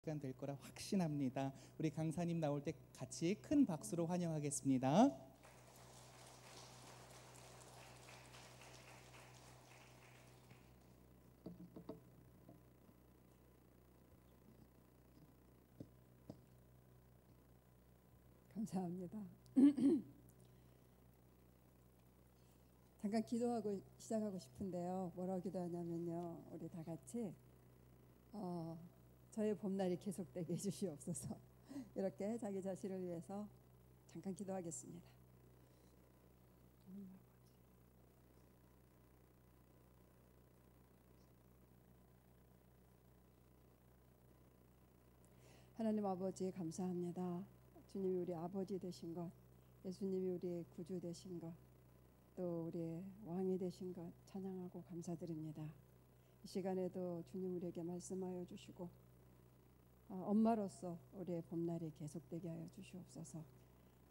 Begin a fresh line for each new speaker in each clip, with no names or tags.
시간 될 거라 확신합니다. 우리 강사님 나올 때 같이 큰 박수로 환영하겠습니다.
감사합니다. 잠깐 기도하고 시작하고 싶은데요. 뭐라고 기도하냐면요, 우리 다 같이 저의 봄날이 계속되게 해주시옵소서. 이렇게 자기 자신을 위해서 잠깐 기도하겠습니다. 하나님 아버지 감사합니다. 주님이 우리 아버지 되신 것, 예수님이 우리의 구주 되신 것, 또 우리의 왕이 되신 것 찬양하고 감사드립니다. 이 시간에도 주님 우리에게 말씀하여 주시고 엄마로서 우리의 봄날이 계속되게 하여 주시옵소서.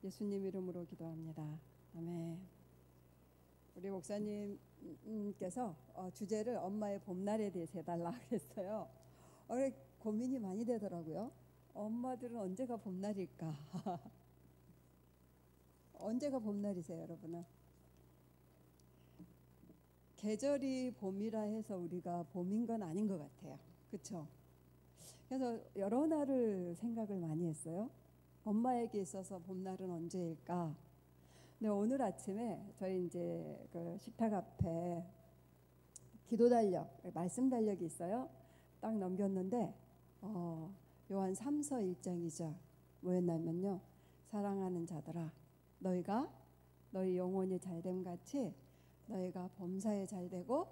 예수님 이름으로 기도합니다. 아멘. 우리 목사님께서 주제를 엄마의 봄날에 대해서 해달라 그랬어요. 고민이 많이 되더라고요. 엄마들은 언제가 봄날일까? 언제가 봄날이세요, 여러분은? 계절이 봄이라 해서 우리가 봄인 건 아닌 것 같아요. 그렇죠? 그래서 여러 날을 생각을 많이 했어요. 엄마에게 있어서 봄날은 언제일까? 근데 오늘 아침에 저희 이제 그 식탁 앞에 기도 달력, 말씀 달력이 있어요. 딱 넘겼는데 요한 3서 1장 2절 뭐였냐면요, 사랑하는 자들아, 너희가 너희 영혼이 잘됨 같이 너희가 범사에 잘되고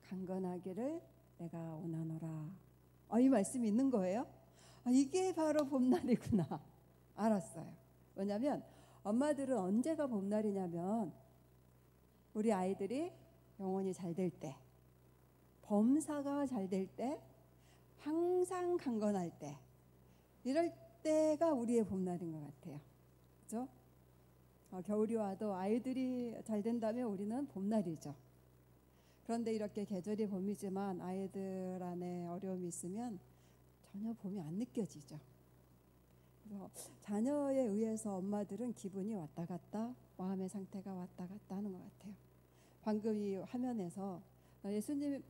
강건하기를 내가 원하노라. 이 말씀이 있는 거예요. 이게 바로 봄날이구나 알았어요. 왜냐하면 엄마들은 언제가 봄날이냐면 우리 아이들이 영혼이 잘될 때, 범사가 잘될 때, 항상 강건할 때, 이럴 때가 우리의 봄날인 것 같아요. 그렇죠? 겨울이 와도 아이들이 잘 된다면 우리는 봄날이죠. 그런데 이렇게 계절이 봄이지만 아이들 안에 어려움이 있으면 전혀 봄이 안 느껴지죠. 그래서 자녀에 의해서 엄마들은 기분이 왔다 갔다, 마음의 상태가 왔다 갔다 하는 것 같아요. 방금 이 화면에서 예수님의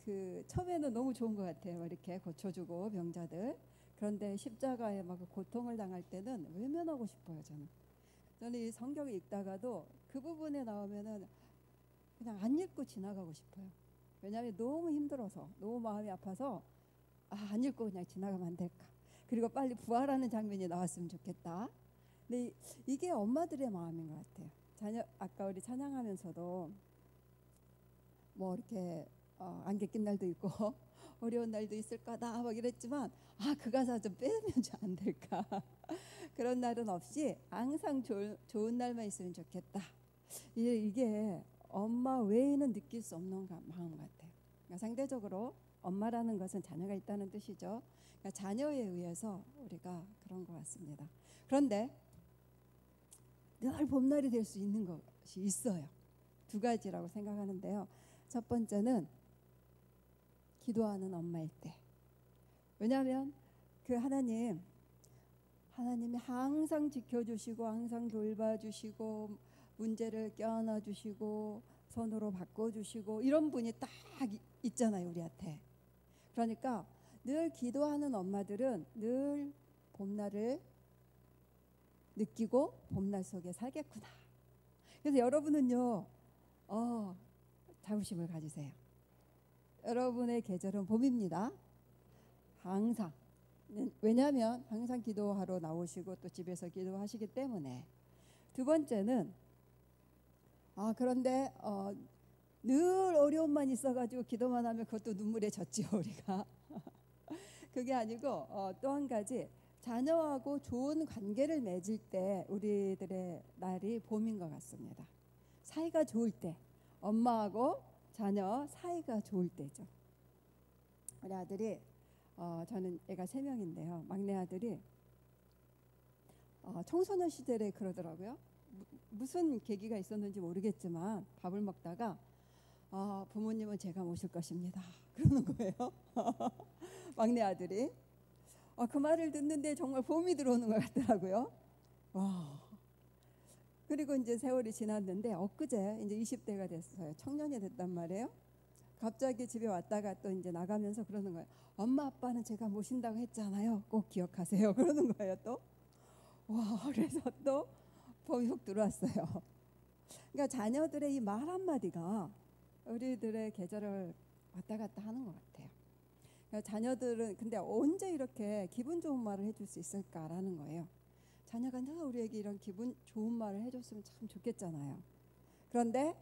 그 처음에는 너무 좋은 것 같아요. 이렇게 고쳐주고 병자들. 그런데 십자가에 막 고통을 당할 때는 외면하고 싶어요. 저는 이 성경을 읽다가도 그 부분에 나오면은 그냥 안 읽고 지나가고 싶어요. 왜냐하면 너무 힘들어서, 너무 마음이 아파서 안 읽고 그냥 지나가면 안 될까. 그리고 빨리 부활하는 장면이 나왔으면 좋겠다. 근데 이게 엄마들의 마음인 것 같아요. 아까 우리 찬양하면서도 뭐 이렇게 안개 낀 날도 있고 어려운 날도 있을 거다 막 이랬지만 그 가사 좀 빼면 안 될까. 그런 날은 없이 항상 좋은 날만 있으면 좋겠다. 이게 엄마 외에는 느낄 수 없는 마음 같아요. 그러니까 상대적으로 엄마라는 것은 자녀가 있다는 뜻이죠. 그러니까 자녀에 의해서 우리가 그런 것 같습니다. 그런데 늘 봄날이 될 수 있는 것이 있어요. 두 가지라고 생각하는데요. 첫 번째는 기도하는 엄마일 때. 왜냐하면 그 하나님이 항상 지켜주시고 항상 돌봐주시고 문제를 껴안아주시고 손으로 바꿔주시고 이런 분이 딱 있잖아요, 우리한테. 그러니까 늘 기도하는 엄마들은 늘 봄날을 느끼고 봄날 속에 살겠구나. 그래서 여러분은요, 자부심을 가지세요. 여러분의 계절은 봄입니다. 항상. 왜냐하면 항상 기도하러 나오시고 또 집에서 기도하시기 때문에. 두 번째는 그런데 늘 어려움만 있어가지고 기도만 하면 그것도 눈물에 젖지요, 우리가. 그게 아니고 또 한 가지, 자녀하고 좋은 관계를 맺을 때 우리들의 날이 봄인 것 같습니다. 사이가 좋을 때, 엄마하고 자녀 사이가 좋을 때죠. 우리 아들이 저는 애가 3명인데요. 막내 아들이 청소년 시절에 그러더라고요. 무슨 계기가 있었는지 모르겠지만 밥을 먹다가 부모님은 제가 모실 것입니다. 그러는 거예요. 막내 아들이. 그 말을 듣는데 정말 봄이 들어오는 것 같더라고요. 와. 그리고 이제 세월이 지났는데 엊그제 이제 20대가 됐어요. 청년이 됐단 말이에요. 갑자기 집에 왔다가 또 이제 나가면서 그러는 거예요. 엄마 아빠는 제가 모신다고 했잖아요. 꼭 기억하세요. 그러는 거예요 또. 와, 그래서 또 봄이 훅 들어왔어요. 그러니까 자녀들의 이 말 한마디가 우리들의 계절을 왔다 갔다 하는 것 같아요. 그러니까 자녀들은 근데 언제 이렇게 기분 좋은 말을 해줄 수 있을까라는 거예요. 자녀가 늘 우리에게 이런 기분 좋은 말을 해줬으면 참 좋겠잖아요. 그런데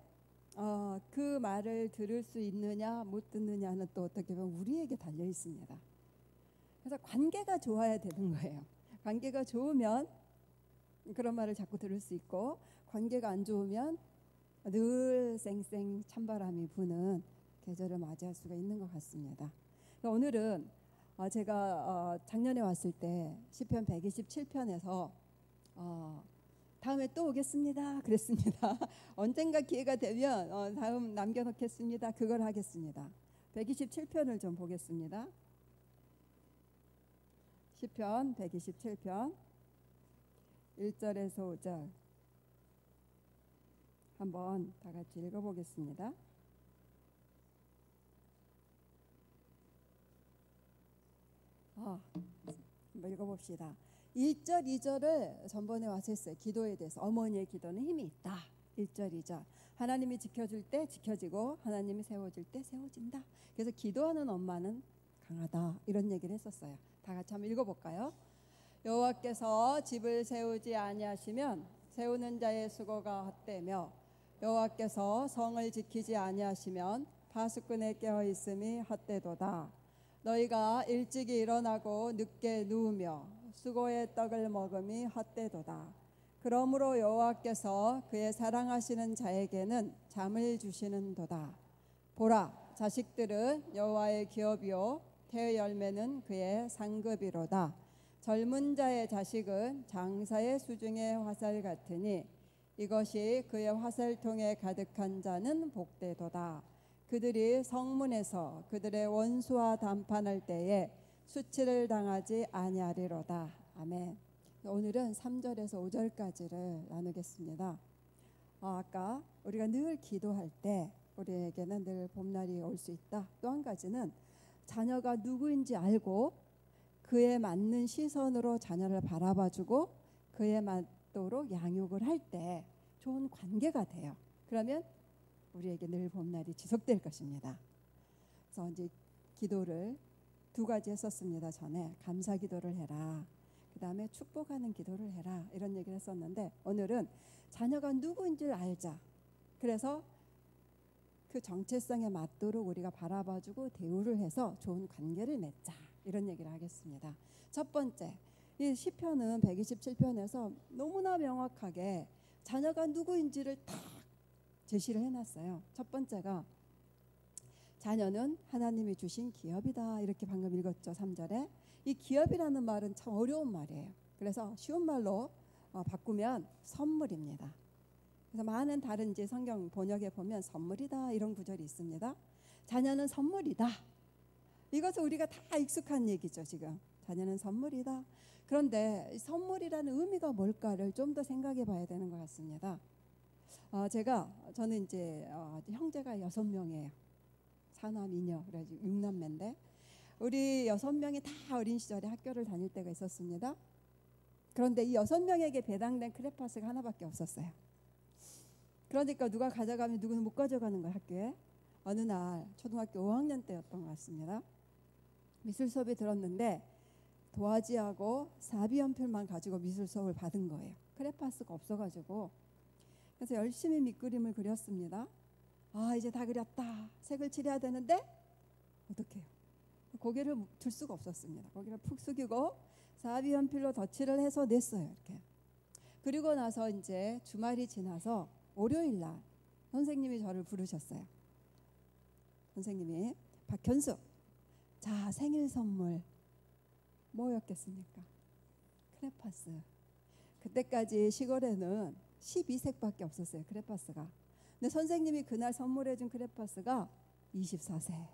그 말을 들을 수 있느냐 못 듣느냐는 또 어떻게 보면 우리에게 달려 있습니다. 그래서 관계가 좋아야 되는 거예요. 관계가 좋으면 그런 말을 자꾸 들을 수 있고, 관계가 안 좋으면 늘 쌩쌩 찬바람이 부는 계절을 맞이할 수가 있는 것 같습니다. 오늘은 제가 작년에 왔을 때 시편 127편에서 다음에 또 오겠습니다 그랬습니다. 언젠가 기회가 되면 다음 남겨놓겠습니다. 그걸 하겠습니다. 127편을 좀 보겠습니다. 시편 127편 1절에서 5절 한번 다 같이 읽어보겠습니다. 한번 읽어봅시다. 1절 2절을 전번에 와서 했어요. 기도에 대해서 어머니의 기도는 힘이 있다. 1절 2절 하나님이 지켜줄 때 지켜지고 하나님이 세워줄 때 세워진다. 그래서 기도하는 엄마는 강하다 이런 얘기를 했었어요. 다 같이 한번 읽어볼까요? 여호와께서 집을 세우지 아니하시면 세우는 자의 수고가 헛되며 여호와께서 성을 지키지 아니하시면 파수꾼의 깨어 있음이 헛되도다. 너희가 일찍이 일어나고 늦게 누우며 수고의 떡을 먹음이 헛되도다. 그러므로 여호와께서 그의 사랑하시는 자에게는 잠을 주시는도다. 보라, 자식들은 여호와의 기업이요 태의 열매는 그의 상급이로다. 젊은 자의 자식은 장사의 수중의 화살 같으니 이것이 그의 화살통에 가득한 자는 복되도다. 그들이 성문에서 그들의 원수와 담판할 때에 수치를 당하지 아니하리로다. 아멘. 오늘은 3절에서 5절까지를 나누겠습니다. 아까 우리가 늘 기도할 때 우리에게는 늘 봄날이 올 수 있다. 또 한 가지는 자녀가 누구인지 알고 그에 맞는 시선으로 자녀를 바라봐주고 그에 맞도록 양육을 할 때 좋은 관계가 돼요. 그러면 우리에게 늘 봄날이 지속될 것입니다. 그래서 이제 기도를 두 가지 했었습니다. 전에 감사 기도를 해라. 그 다음에 축복하는 기도를 해라. 이런 얘기를 했었는데 오늘은 자녀가 누구인지를 알자. 그래서 그 정체성에 맞도록 우리가 바라봐주고 대우를 해서 좋은 관계를 맺자. 이런 얘기를 하겠습니다. 첫 번째, 이 시편은 127편에서 너무나 명확하게 자녀가 누구인지를 딱 제시를 해놨어요. 첫 번째가 자녀는 하나님이 주신 기업이다. 이렇게 방금 읽었죠. 3절에. 이 기업이라는 말은 참 어려운 말이에요. 그래서 쉬운 말로 바꾸면 선물입니다. 그래서 많은 다른 이제 성경 번역에 보면 선물이다 이런 구절이 있습니다. 자녀는 선물이다. 이것은 우리가 다 익숙한 얘기죠. 지금 자녀는 선물이다. 그런데 선물이라는 의미가 뭘까를 좀 더 생각해 봐야 되는 것 같습니다. 저는 이제 형제가 6명이에요. 사남 이녀 그래가지고 6남매인데 우리 6명이 다 어린 시절에 학교를 다닐 때가 있었습니다. 그런데 이 6명에게 배당된 크레파스가 하나밖에 없었어요. 그러니까 누가 가져가면 누구는 못 가져가는 거예요. 학교에. 어느 날 초등학교 5학년 때였던 것 같습니다. 미술 수업이 들었는데 도화지하고 사비연필만 가지고 미술 수업을 받은 거예요. 크레파스가 없어가지고. 그래서 열심히 밑그림을 그렸습니다. 이제 다 그렸다. 색을 칠해야 되는데 어떡해요. 고개를 들 수가 없었습니다. 고개를 푹 숙이고 사비연필로 덧칠을 해서 냈어요. 이렇게. 그리고 나서 이제 주말이 지나서 월요일 날 선생님이 저를 부르셨어요. 선생님이 박현숙, 자 생일 선물 뭐였겠습니까? 크레파스. 그때까지 시골에는 12색밖에 없었어요. 크레파스가. 근데 선생님이 그날 선물해준 크레파스가 24색.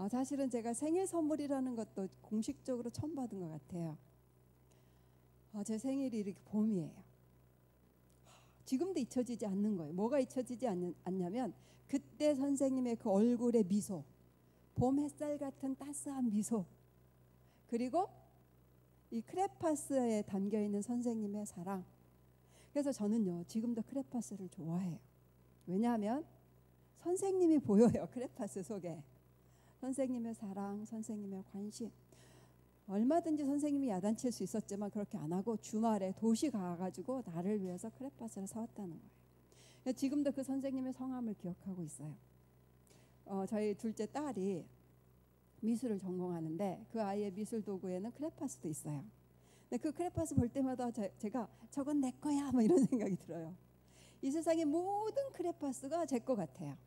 사실은 제가 생일 선물이라는 것도 공식적으로 처음 받은 것 같아요. 제 생일이 이렇게 봄이에요. 지금도 잊혀지지 않는 거예요. 뭐가 잊혀지지 않냐면 그때 선생님의 그 얼굴의 미소, 봄 햇살 같은 따스한 미소, 그리고 이 크레파스에 담겨있는 선생님의 사랑. 그래서 저는요 지금도 크레파스를 좋아해요. 왜냐하면 선생님이 보여요. 크레파스 속에 선생님의 사랑, 선생님의 관심. 얼마든지 선생님이 야단칠 수 있었지만 그렇게 안 하고 주말에 도시 가가지고 나를 위해서 크레파스를 사왔다는 거예요. 지금도 그 선생님의 성함을 기억하고 있어요. 저희 둘째 딸이 미술을 전공하는데 그 아이의 미술 도구에는 크레파스도 있어요. 근데 그 크레파스 볼 때마다 제가 저건 내 거야 뭐 이런 생각이 들어요. 이 세상의 모든 크레파스가 제 거 같아요.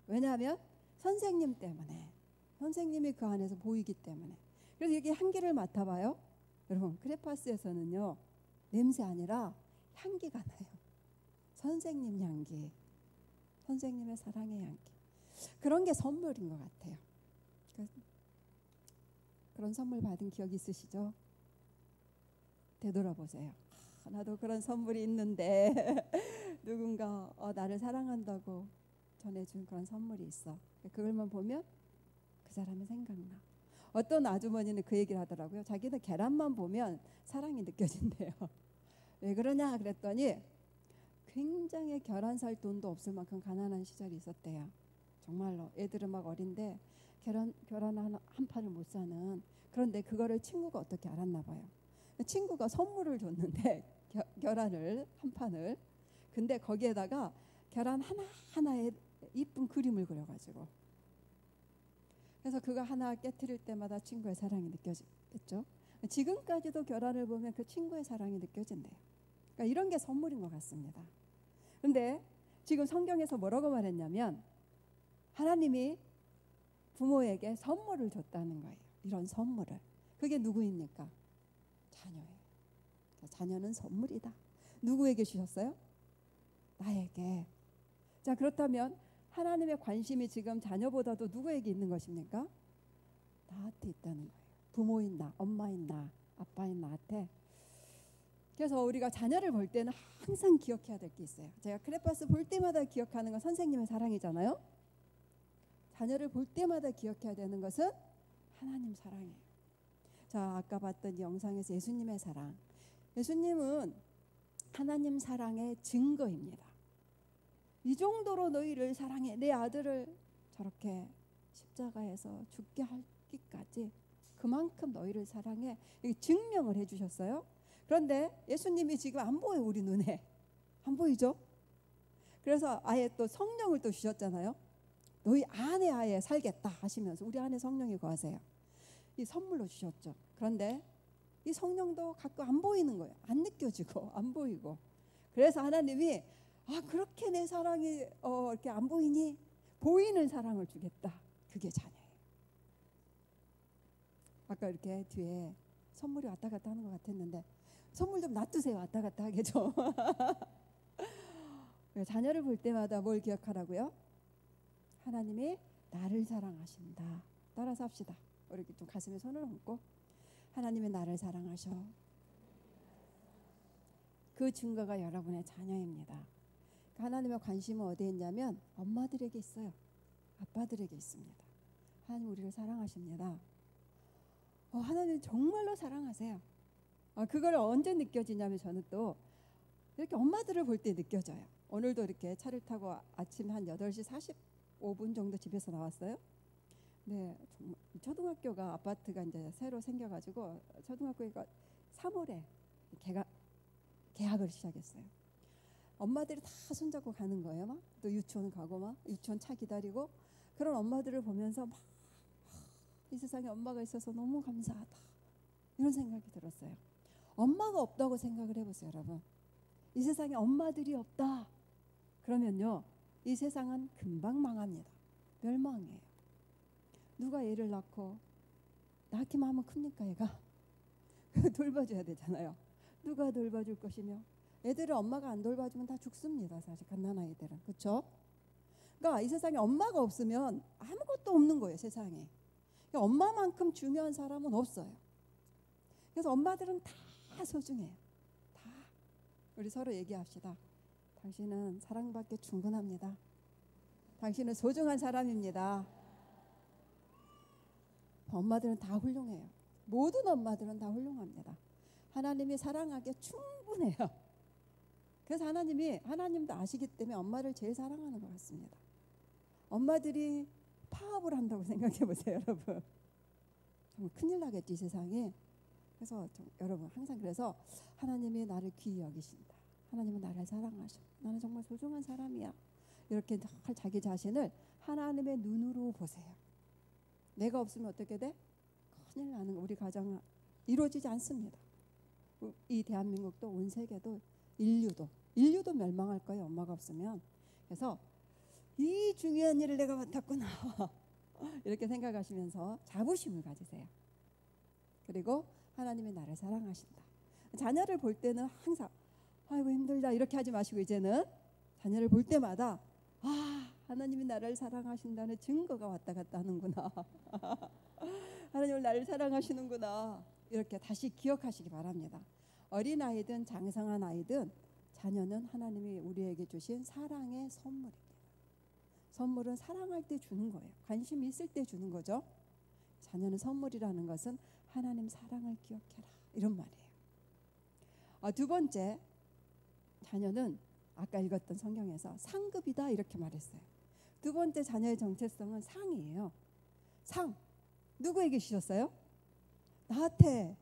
왜냐하면 선생님 때문에, 선생님이 그 안에서 보이기 때문에. 그래서 이렇게 향기를 맡아봐요. 여러분 크레파스에서는요 냄새 아니라 향기가 나요. 선생님 향기, 선생님의 사랑의 향기. 그런 게 선물인 것 같아요. 그런 선물 받은 기억 있으시죠? 되돌아보세요. 나도 그런 선물이 있는데 누군가 나를 사랑한다고 전해준 그런 선물이 있어. 그걸만 보면 그 사람이 생각나. 어떤 아주머니는 그 얘기를 하더라고요. 자기는 계란만 보면 사랑이 느껴진대요. 왜 그러냐 그랬더니 굉장히 계란 살 돈도 없을 만큼 가난한 시절이 있었대요. 정말로 애들은 막 어린데 계란 한 판을 못 사는. 그런데 그거를 친구가 어떻게 알았나 봐요. 친구가 선물을 줬는데 계란을 한 판을. 근데 거기에다가 계란 하나하나에 이쁜 그림을 그려가지고, 그래서 그거 하나 깨트릴 때마다 친구의 사랑이 느껴지겠죠. 지금까지도 계란을 보면 그 친구의 사랑이 느껴진대요. 그러니까 이런 게 선물인 것 같습니다. 그런데 지금 성경에서 뭐라고 말했냐면 하나님이 부모에게 선물을 줬다는 거예요. 이런 선물을. 그게 누구입니까? 자녀예요. 자녀는 선물이다. 누구에게 주셨어요? 나에게. 자, 그렇다면 하나님의 관심이 지금 자녀보다도 누구에게 있는 것입니까? 나한테 있다는 거예요. 부모인 나, 엄마인 나, 아빠인 나한테. 그래서 우리가 자녀를 볼 때는 항상 기억해야 될 게 있어요. 제가 크레파스 볼 때마다 기억하는 건 선생님의 사랑이잖아요. 자녀를 볼 때마다 기억해야 되는 것은 하나님 사랑이에요. 자, 아까 봤던 영상에서 예수님의 사랑. 예수님은 하나님 사랑의 증거입니다. 이 정도로 너희를 사랑해. 내 아들을 저렇게 십자가에서 죽게 하기까지 그만큼 너희를 사랑해. 이게 증명을 해주셨어요. 그런데 예수님이 지금 안 보여. 우리 눈에 안 보이죠? 그래서 아예 또 성령을 또 주셨잖아요. 너희 안에 아예 살겠다 하시면서 우리 안에 성령이 거하세요. 이 선물로 주셨죠. 그런데 이 성령도 가끔 안 보이는 거예요. 안 느껴지고 안 보이고. 그래서 하나님이 그렇게 내 사랑이 이렇게 안 보이니 보이는 사랑을 주겠다. 그게 자녀예요. 아까 이렇게 뒤에 선물이 왔다 갔다 하는 것 같았는데 선물 좀 놔두세요. 왔다 갔다 하게 좀. 자녀를 볼 때마다 뭘 기억하라고요? 하나님이 나를 사랑하신다. 따라서 합시다. 우리 좀 가슴에 손을 얹고 하나님이 나를 사랑하셔. 그 증거가 여러분의 자녀입니다. 하나님의 관심은 어디에 있냐면 엄마들에게 있어요. 아빠들에게 있습니다. 하나님 우리를 사랑하십니다. 하나님 정말로 사랑하세요. 그걸 언제 느껴지냐면 저는 또 이렇게 엄마들을 볼 때 느껴져요. 오늘도 이렇게 차를 타고 아침 한 8시 45분 정도 집에서 나왔어요. 네, 정말 초등학교가 아파트가 이제 새로 생겨가지고 초등학교가 3월에 개학을 시작했어요. 엄마들이 다 손잡고 가는 거예요. 막 또 유치원 가고 막 유치원 차 기다리고 그런 엄마들을 보면서 막 이 세상에 엄마가 있어서 너무 감사하다 이런 생각이 들었어요. 엄마가 없다고 생각을 해보세요, 여러분. 이 세상에 엄마들이 없다 그러면요 이 세상은 금방 망합니다. 멸망이에요. 누가 애를 낳고 낳기만 하면 큽니까? 애가 돌봐줘야 되잖아요. 누가 돌봐줄 것이며 애들을 엄마가 안 돌봐주면 다 죽습니다. 사실 갓난아이들은. 그렇죠? 그러니까 이 세상에 엄마가 없으면 아무것도 없는 거예요. 세상에. 엄마만큼 중요한 사람은 없어요. 그래서 엄마들은 다 소중해요. 다. 우리 서로 얘기합시다. 당신은 사랑받기 충분합니다. 당신은 소중한 사람입니다. 엄마들은 다 훌륭해요. 모든 엄마들은 다 훌륭합니다. 하나님이 사랑하기에 충분해요. 그래서 하나님도 아시기 때문에 엄마를 제일 사랑하는 것 같습니다. 엄마들이 파업을 한다고 생각해 보세요, 여러분. 정말 큰일 나겠지, 세상에. 그래서 여러분 항상 그래서 하나님이 나를 귀히 여기신다. 하나님은 나를 사랑하셔. 나는 정말 소중한 사람이야. 이렇게 늘 자기 자신을 하나님의 눈으로 보세요. 내가 없으면 어떻게 돼? 큰일 나는 거. 우리 가정은 이루어지지 않습니다. 이 대한민국도 온 세계도 인류도 멸망할 거예요. 엄마가 없으면. 그래서 이 중요한 일을 내가 맡았구나. 이렇게 생각하시면서 자부심을 가지세요. 그리고 하나님이 나를 사랑하신다. 자녀를 볼 때는 항상 아이고 힘들다 이렇게 하지 마시고 이제는 자녀를 볼 때마다 하나님이 나를 사랑하신다는 증거가 왔다 갔다 하는구나. 하나님은 나를 사랑하시는구나. 이렇게 다시 기억하시기 바랍니다. 어린아이든 장성한 아이든 자녀는 하나님이 우리에게 주신 사랑의 선물입니다. 선물은 사랑할 때 주는 거예요. 관심이 있을 때 주는 거죠. 자녀는 선물이라는 것은 하나님 사랑을 기억해라 이런 말이에요. 두 번째, 자녀는 아까 읽었던 성경에서 상급이다 이렇게 말했어요. 두 번째 자녀의 정체성은 상이에요. 상. 누구에게 주셨어요? 나한테.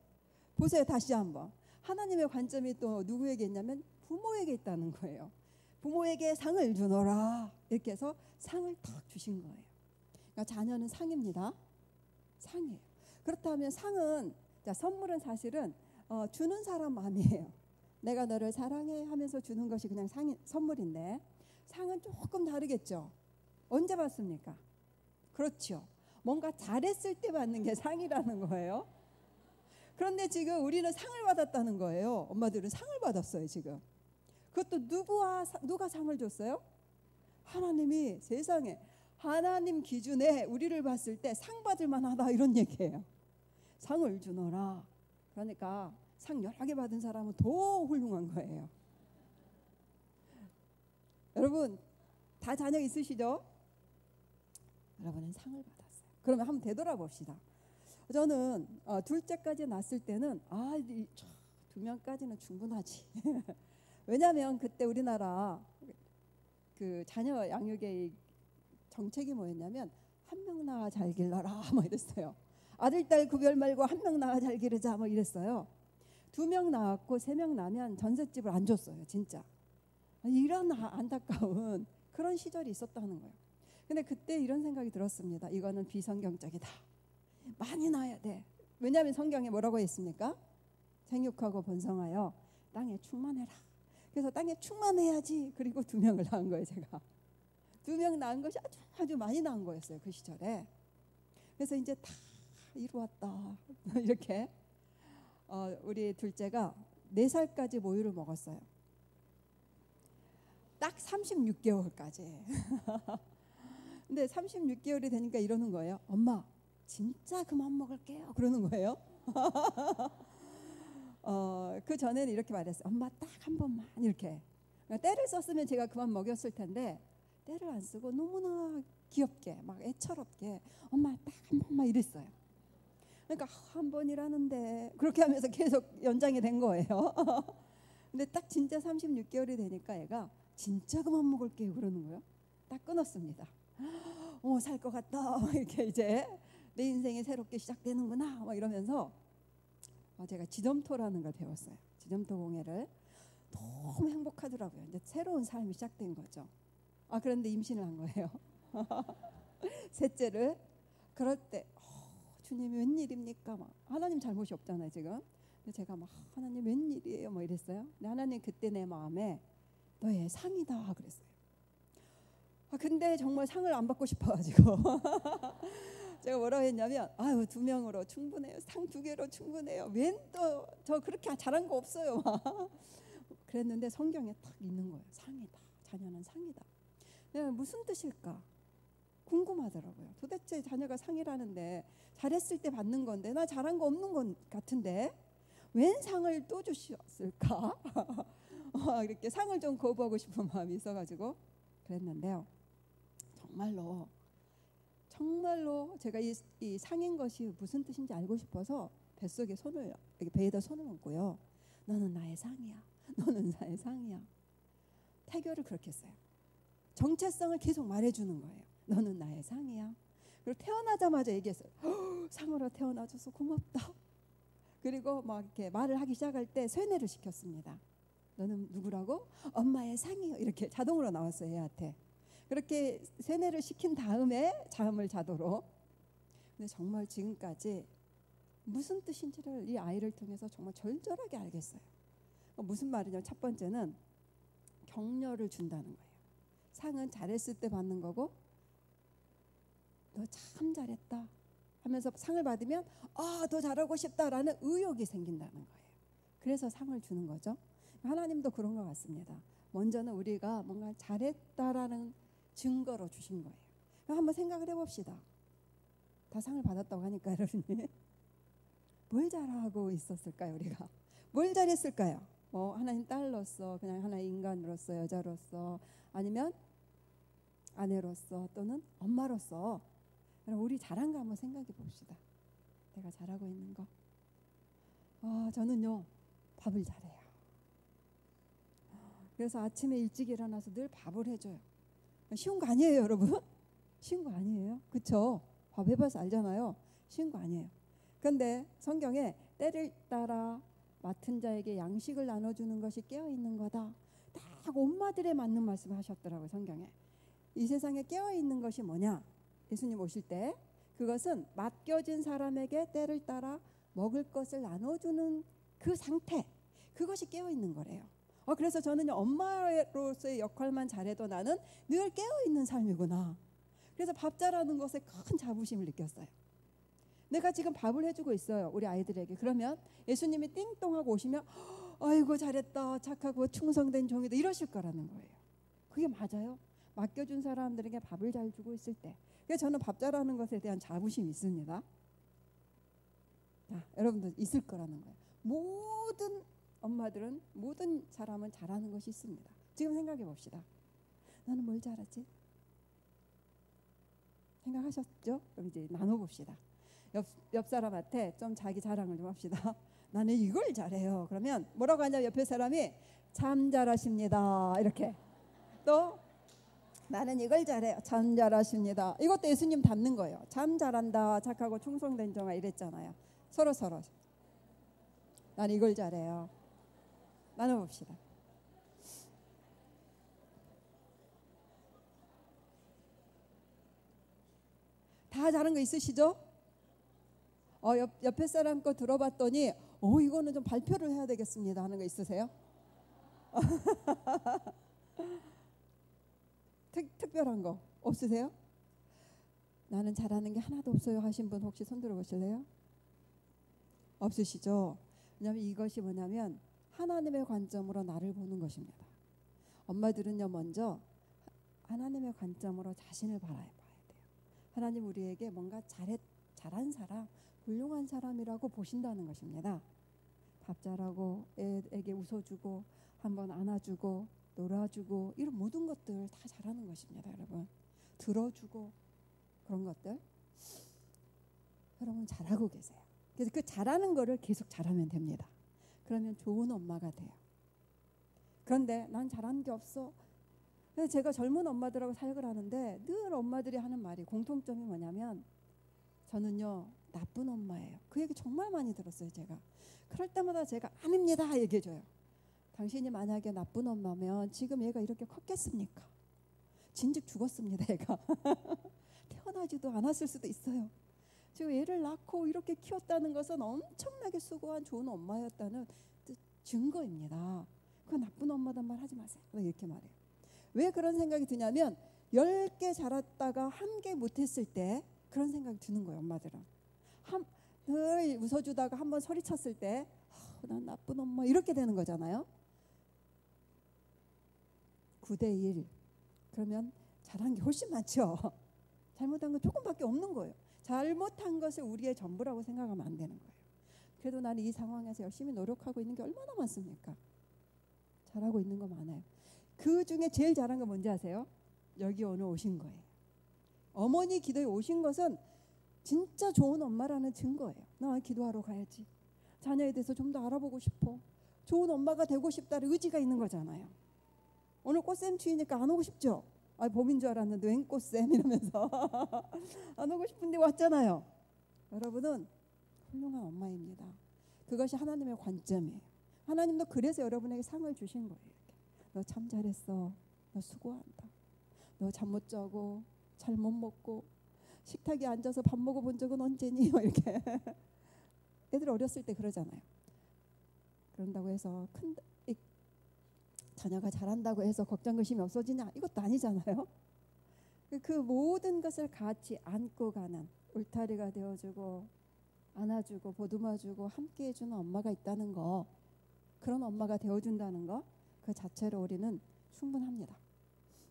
보세요. 다시 한번. 하나님의 관점이 또 누구에게 있냐면 부모에게 있다는 거예요. 부모에게 상을 주노라 이렇게 해서 상을 탁 주신 거예요. 그러니까 자녀는 상입니다. 상이에요. 그렇다면 상은, 선물은 사실은 주는 사람 마음이에요. 내가 너를 사랑해 하면서 주는 것이 그냥 선물인데 상은 조금 다르겠죠. 언제 받습니까? 그렇죠. 뭔가 잘했을 때 받는 게 상이라는 거예요. 그런데 지금 우리는 상을 받았다는 거예요. 엄마들은 상을 받았어요 지금. 그것도 누가 상을 줬어요? 하나님이. 세상에 하나님 기준에 우리를 봤을 때 상 받을 만하다 이런 얘기예요. 상을 주노라. 그러니까 상 여러 개 받은 사람은 더 훌륭한 거예요. 여러분 다 자녀 있으시죠? 여러분은 상을 받았어요. 그러면 한번 되돌아봅시다. 저는 둘째까지 낳았을 때는 두 명까지는 충분하지. 왜냐하면 그때 우리나라 그 자녀 양육의 정책이 뭐였냐면 한 명 낳아 잘 길러라 뭐 이랬어요. 아들 딸 구별 말고 한 명 낳아 잘 기르자 뭐 이랬어요. 2명 낳았고 3명 낳으면 전셋집을 안 줬어요. 진짜. 이런 안타까운 그런 시절이 있었다는 거예요. 근데 그때 이런 생각이 들었습니다. 이거는 비성경적이다. 많이 낳아야 돼. 왜냐하면 성경에 뭐라고 했습니까? 생육하고 번성하여 땅에 충만해라. 그래서 땅에 충만해야지. 그리고 2명을 낳은 거예요. 제가 2명 낳은 것이 아주 많이 낳은 거였어요. 그 시절에. 그래서 이제 다 이루었다. 이렇게 우리 둘째가 4살까지 모유를 먹었어요. 딱 36개월까지. 근데 36개월이 되니까 이러는 거예요. 엄마 진짜 그만 먹을게요. 그러는 거예요. 그 전에는 이렇게 말했어요. 엄마 딱 한 번만 이렇게. 때를 썼으면 제가 그만 먹였을 텐데 때를 안 쓰고 너무나 귀엽게 막 애처롭게 엄마 딱 한 번만 이랬어요. 그러니까 한 번이라는데 그렇게 하면서 계속 연장이 된 거예요. 근데 딱 진짜 36개월이 되니까 얘가 진짜 그만 먹을게요 그러는 거예요. 딱 끊었습니다. 살 것 같다 이렇게 이제 내 인생이 새롭게 시작되는구나 막 이러면서 제가 지점토라는 걸 배웠어요. 지점토 공예를. 너무 행복하더라고요. 이제 새로운 삶이 시작된 거죠. 그런데 임신을 한 거예요. 셋째를. 그럴 때 주님 웬일입니까? 막 하나님 잘못이 없잖아요 지금. 근데 제가 막 하나님 웬일이에요? 뭐 이랬어요. 근데 하나님 그때 내 마음에 너의 상이다 그랬어요. 근데 정말 상을 안 받고 싶어가지고 제가 뭐라고 했냐면 2명으로 충분해요. 상 2개로 충분해요. 웬 또 저 그렇게 잘한 거 없어요. 그랬는데 성경에 딱 있는 거예요. 상이다. 자녀는 상이다. 무슨 뜻일까 궁금하더라고요. 도대체 자녀가 상이라는데 잘했을 때 받는 건데 나 잘한 거 없는 것 같은데 웬 상을 또 주셨을까? 이렇게 상을 좀 거부하고 싶은 마음이 있어가지고 그랬는데요. 정말로 제가 이 상인 것이 무슨 뜻인지 알고 싶어서 뱃속에 손을 이렇게 배에다 손을 얹고요. 너는 나의 상이야. 너는 나의 상이야. 태교를 그렇게 했어요. 정체성을 계속 말해주는 거예요. 너는 나의 상이야. 그리고 태어나자마자 얘기했어요. 상으로 태어나줘서 고맙다. 그리고 막 이렇게 말을 하기 시작할 때 세뇌를 시켰습니다. 너는 누구라고? 엄마의 상이요. 이렇게 자동으로 나왔어요. 얘한테. 그렇게 세뇌를 시킨 다음에 잠을 자도록. 근데 정말 지금까지 무슨 뜻인지를 이 아이를 통해서 정말 절절하게 알겠어요. 무슨 말이냐면 첫 번째는 격려를 준다는 거예요. 상은 잘했을 때 받는 거고 너 참 잘했다 하면서 상을 받으면 더 잘하고 싶다라는 의욕이 생긴다는 거예요. 그래서 상을 주는 거죠. 하나님도 그런 것 같습니다. 먼저는 우리가 뭔가 잘했다라는 증거로 주신 거예요. 한번 생각을 해봅시다. 다 상을 받았다고 하니까 여러분이 뭘 잘하고 있었을까요? 우리가 뭘 잘했을까요? 하나님 딸로서, 그냥 하나의 인간으로서, 여자로서, 아니면 아내로서 또는 엄마로서 우리 잘한 거 한번 생각해 봅시다. 내가 잘하고 있는 거. 저는요 밥을 잘해요. 그래서 아침에 일찍 일어나서 늘 밥을 해줘요. 쉬운 거 아니에요, 여러분? 쉬운 거 아니에요. 그쵸? 밥 해봐서 알잖아요. 쉬운 거 아니에요. 그런데 성경에 때를 따라 맡은 자에게 양식을 나눠주는 것이 깨어있는 거다. 딱 엄마들에 맞는 말씀을 하셨더라고요. 성경에. 이 세상에 깨어있는 것이 뭐냐? 예수님 오실 때 그것은 맡겨진 사람에게 때를 따라 먹을 것을 나눠주는 그 상태, 그것이 깨어있는 거래요. 그래서 저는 엄마로서의 역할만 잘해도 나는 늘 깨어있는 삶이구나. 그래서 밥 잘하는 것에 큰 자부심을 느꼈어요. 내가 지금 밥을 해주고 있어요, 우리 아이들에게. 그러면 예수님이 띵동하고 오시면 아이고 잘했다, 착하고 충성된 종이다 이러실 거라는 거예요. 그게 맞아요. 맡겨준 사람들에게 밥을 잘 주고 있을 때. 그래서 저는 밥 잘하는 것에 대한 자부심이 있습니다. 자, 여러분들 있을 거라는 거예요. 모든 엄마들은, 모든 사람은 잘하는 것이 있습니다. 지금 생각해 봅시다. 나는 뭘 잘하지? 생각하셨죠? 그럼 이제 나눠봅시다. 옆 사람한테 좀 자기 자랑을 좀 합시다. 나는 이걸 잘해요. 그러면 뭐라고 하냐, 옆에 사람이 참 잘하십니다. 이렇게. 또 나는 이걸 잘해요. 참 잘하십니다. 이것도 예수님 닮는 거예요. 참 잘한다, 착하고 충성된 종아 이랬잖아요. 서로 나는 이걸 잘해요. 나눠봅시다. 다 잘한 거 있으시죠? 옆에 사람 거 들어봤더니 이거는 좀 발표를 해야 되겠습니다 하는 거 있으세요? 특별한 거 없으세요? 나는 잘하는 게 하나도 없어요 하신 분 혹시 손 들어보실래요? 없으시죠? 왜냐하면 이것이 뭐냐면 하나님의 관점으로 나를 보는 것입니다. 엄마들은요 먼저 하나님의 관점으로 자신을 바라봐야 돼요. 하나님 우리에게 뭔가 잘한 사람, 훌륭한 사람이라고 보신다는 것입니다. 밥 잘하고 애에게 웃어주고 한번 안아주고 놀아주고 이런 모든 것들 다 잘하는 것입니다. 여러분 들어주고 그런 것들 여러분 잘하고 계세요. 그래서 그 잘하는 거를 계속 잘하면 됩니다. 그러면 좋은 엄마가 돼요. 그런데 난 잘하는 게 없어. 그래서 제가 젊은 엄마들하고 사역을 하는데 늘 엄마들이 하는 말이 공통점이 뭐냐면 저는요 나쁜 엄마예요. 그 얘기 정말 많이 들었어요. 제가 그럴 때마다 제가 아닙니다 얘기해줘요. 당신이 만약에 나쁜 엄마면 지금 얘가 이렇게 컸겠습니까? 진즉 죽었습니다. 얘가 태어나지도 않았을 수도 있어요. 지금 얘를 낳고 이렇게 키웠다는 것은 엄청나게 수고한 좋은 엄마였다는 증거입니다. 그 나쁜 엄마단 말 하지 마세요. 이렇게 말해요. 왜 그런 생각이 드냐면 10개 자랐다가 1개 못했을 때 그런 생각이 드는 거예요. 엄마들은 늘 웃어주다가 한번 소리쳤을 때 난 나쁜 엄마 이렇게 되는 거잖아요. 9대1 그러면 잘한 게 훨씬 많죠. 잘못한 건 조금밖에 없는 거예요. 잘못한 것을 우리의 전부라고 생각하면 안 되는 거예요. 그래도 나는 이 상황에서 열심히 노력하고 있는 게 얼마나 많습니까? 잘하고 있는 거 많아요. 그 중에 제일 잘한 건 뭔지 아세요? 여기 오늘 오신 거예요. 어머니 기도에 오신 것은 진짜 좋은 엄마라는 증거예요. 나 기도하러 가야지. 자녀에 대해서 좀 더 알아보고 싶어. 좋은 엄마가 되고 싶다는 의지가 있는 거잖아요. 오늘 꽃샘 추위니까 안 오고 싶죠? 아, 봄인 줄 알았는데 웬 꽃샘 이러면서 안 오고 싶은데 왔잖아요. 여러분은 훌륭한 엄마입니다. 그것이 하나님의 관점이에요. 하나님도 그래서 여러분에게 상을 주신 거예요. 너 참 잘했어. 너 수고한다. 너 잠 못 자고 잘 못 먹고 식탁에 앉아서 밥 먹어본 적은 언제니? 이렇게 애들 어렸을 때 그러잖아요. 그런다고 해서 자녀가 잘한다고 해서 걱정 근심이 없어지냐? 이것도 아니잖아요. 그 모든 것을 같이 안고 가는 울타리가 되어주고 안아주고 보듬어주고 함께해주는 엄마가 있다는 거, 그런 엄마가 되어준다는 거, 그 자체로 우리는 충분합니다.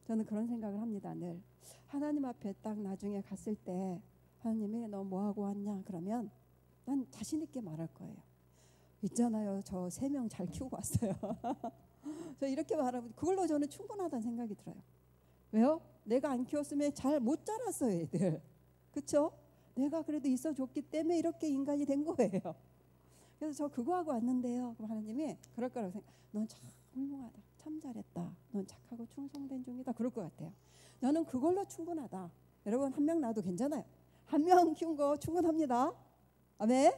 저는 그런 생각을 합니다. 늘 하나님 앞에 딱 나중에 갔을 때 하나님이 너 뭐하고 왔냐? 그러면 난 자신 있게 말할 거예요. 있잖아요. 저 3명 잘 키우고 왔어요. 저 이렇게 말하면 그걸로 저는 충분하다는 생각이 들어요. 왜요? 내가 안 키웠으면 잘 못 자랐어요, 애들. 그렇죠? 내가 그래도 있어줬기 때문에 이렇게 인간이 된 거예요. 그래서 저 그거 하고 왔는데요. 그럼 하나님이 그럴 거라고 생각. 넌 참 훌륭하다. 참 잘했다. 넌 착하고 충성된 중이다. 그럴 것 같아요. 나는 그걸로 충분하다. 여러분 한 명 낳아도 괜찮아요. 한 명 키운 거 충분합니다. 아멘.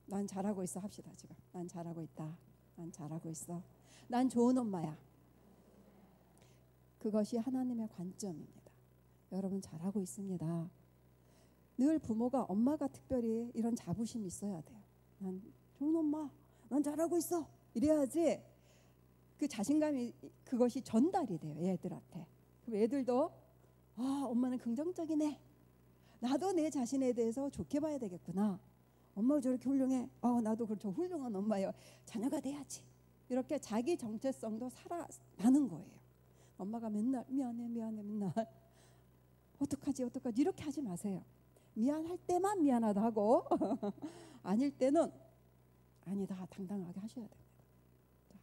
난 잘하고 있어 합시다. 지금 난 잘하고 있다. 난 잘하고 있어. 난 좋은 엄마야. 그것이 하나님의 관점입니다. 여러분 잘하고 있습니다. 늘 부모가, 엄마가 특별히 이런 자부심이 있어야 돼요. 난 좋은 엄마, 난 잘하고 있어. 이래야지 그 자신감이, 그것이 전달이 돼요, 애들한테. 그럼 애들도 아, 엄마는 긍정적이네. 나도 내 자신에 대해서 좋게 봐야 되겠구나. 엄마가 저렇게 훌륭해. 나도 그렇죠. 훌륭한 엄마예요. 자녀가 돼야지. 이렇게 자기 정체성도 살아나는 거예요. 엄마가 맨날 미안해 맨날 어떡하지 이렇게 하지 마세요. 미안할 때만 미안하다 하고 아닐 때는 아니다 당당하게 하셔야 됩니다.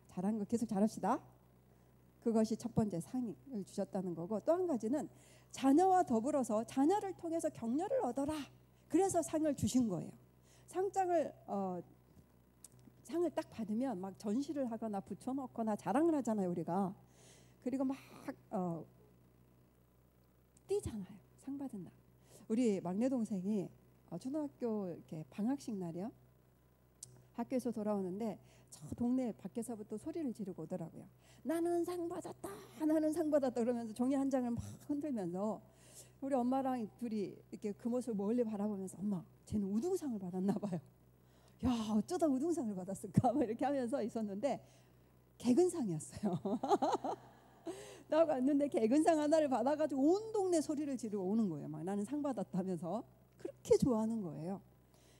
잘한 거 계속 잘합시다. 그것이 첫 번째 상을 주셨다는 거고, 또 한 가지는 자녀와 더불어서 자녀를 통해서 격려를 얻어라. 그래서 상을 주신 거예요. 상장을 상을 딱 받으면 막 전시를 하거나 붙여놓거나 자랑을 하잖아요, 우리가. 그리고 막 뛰잖아요, 상 받은 날. 우리 막내 동생이 초등학교 이렇게 방학식 날이요, 학교에서 돌아오는데 저 동네 밖에서부터 소리를 지르고 오더라고요. 나는 상 받았다, 나는 상 받았다 그러면서 종이 한 장을 막 흔들면서 우리 엄마랑 둘이 이렇게 그 모습을 멀리 바라보면서 엄마, 쟤는 우등상을 받았나 봐요. 야, 어쩌다 우등상을 받았을까? 막 이렇게 하면서 있었는데 개근상이었어요. 나하고 왔는데 개근상 하나를 받아가지고 온 동네 소리를 지르고 오는 거예요. 막 나는 상 받았다면서 그렇게 좋아하는 거예요.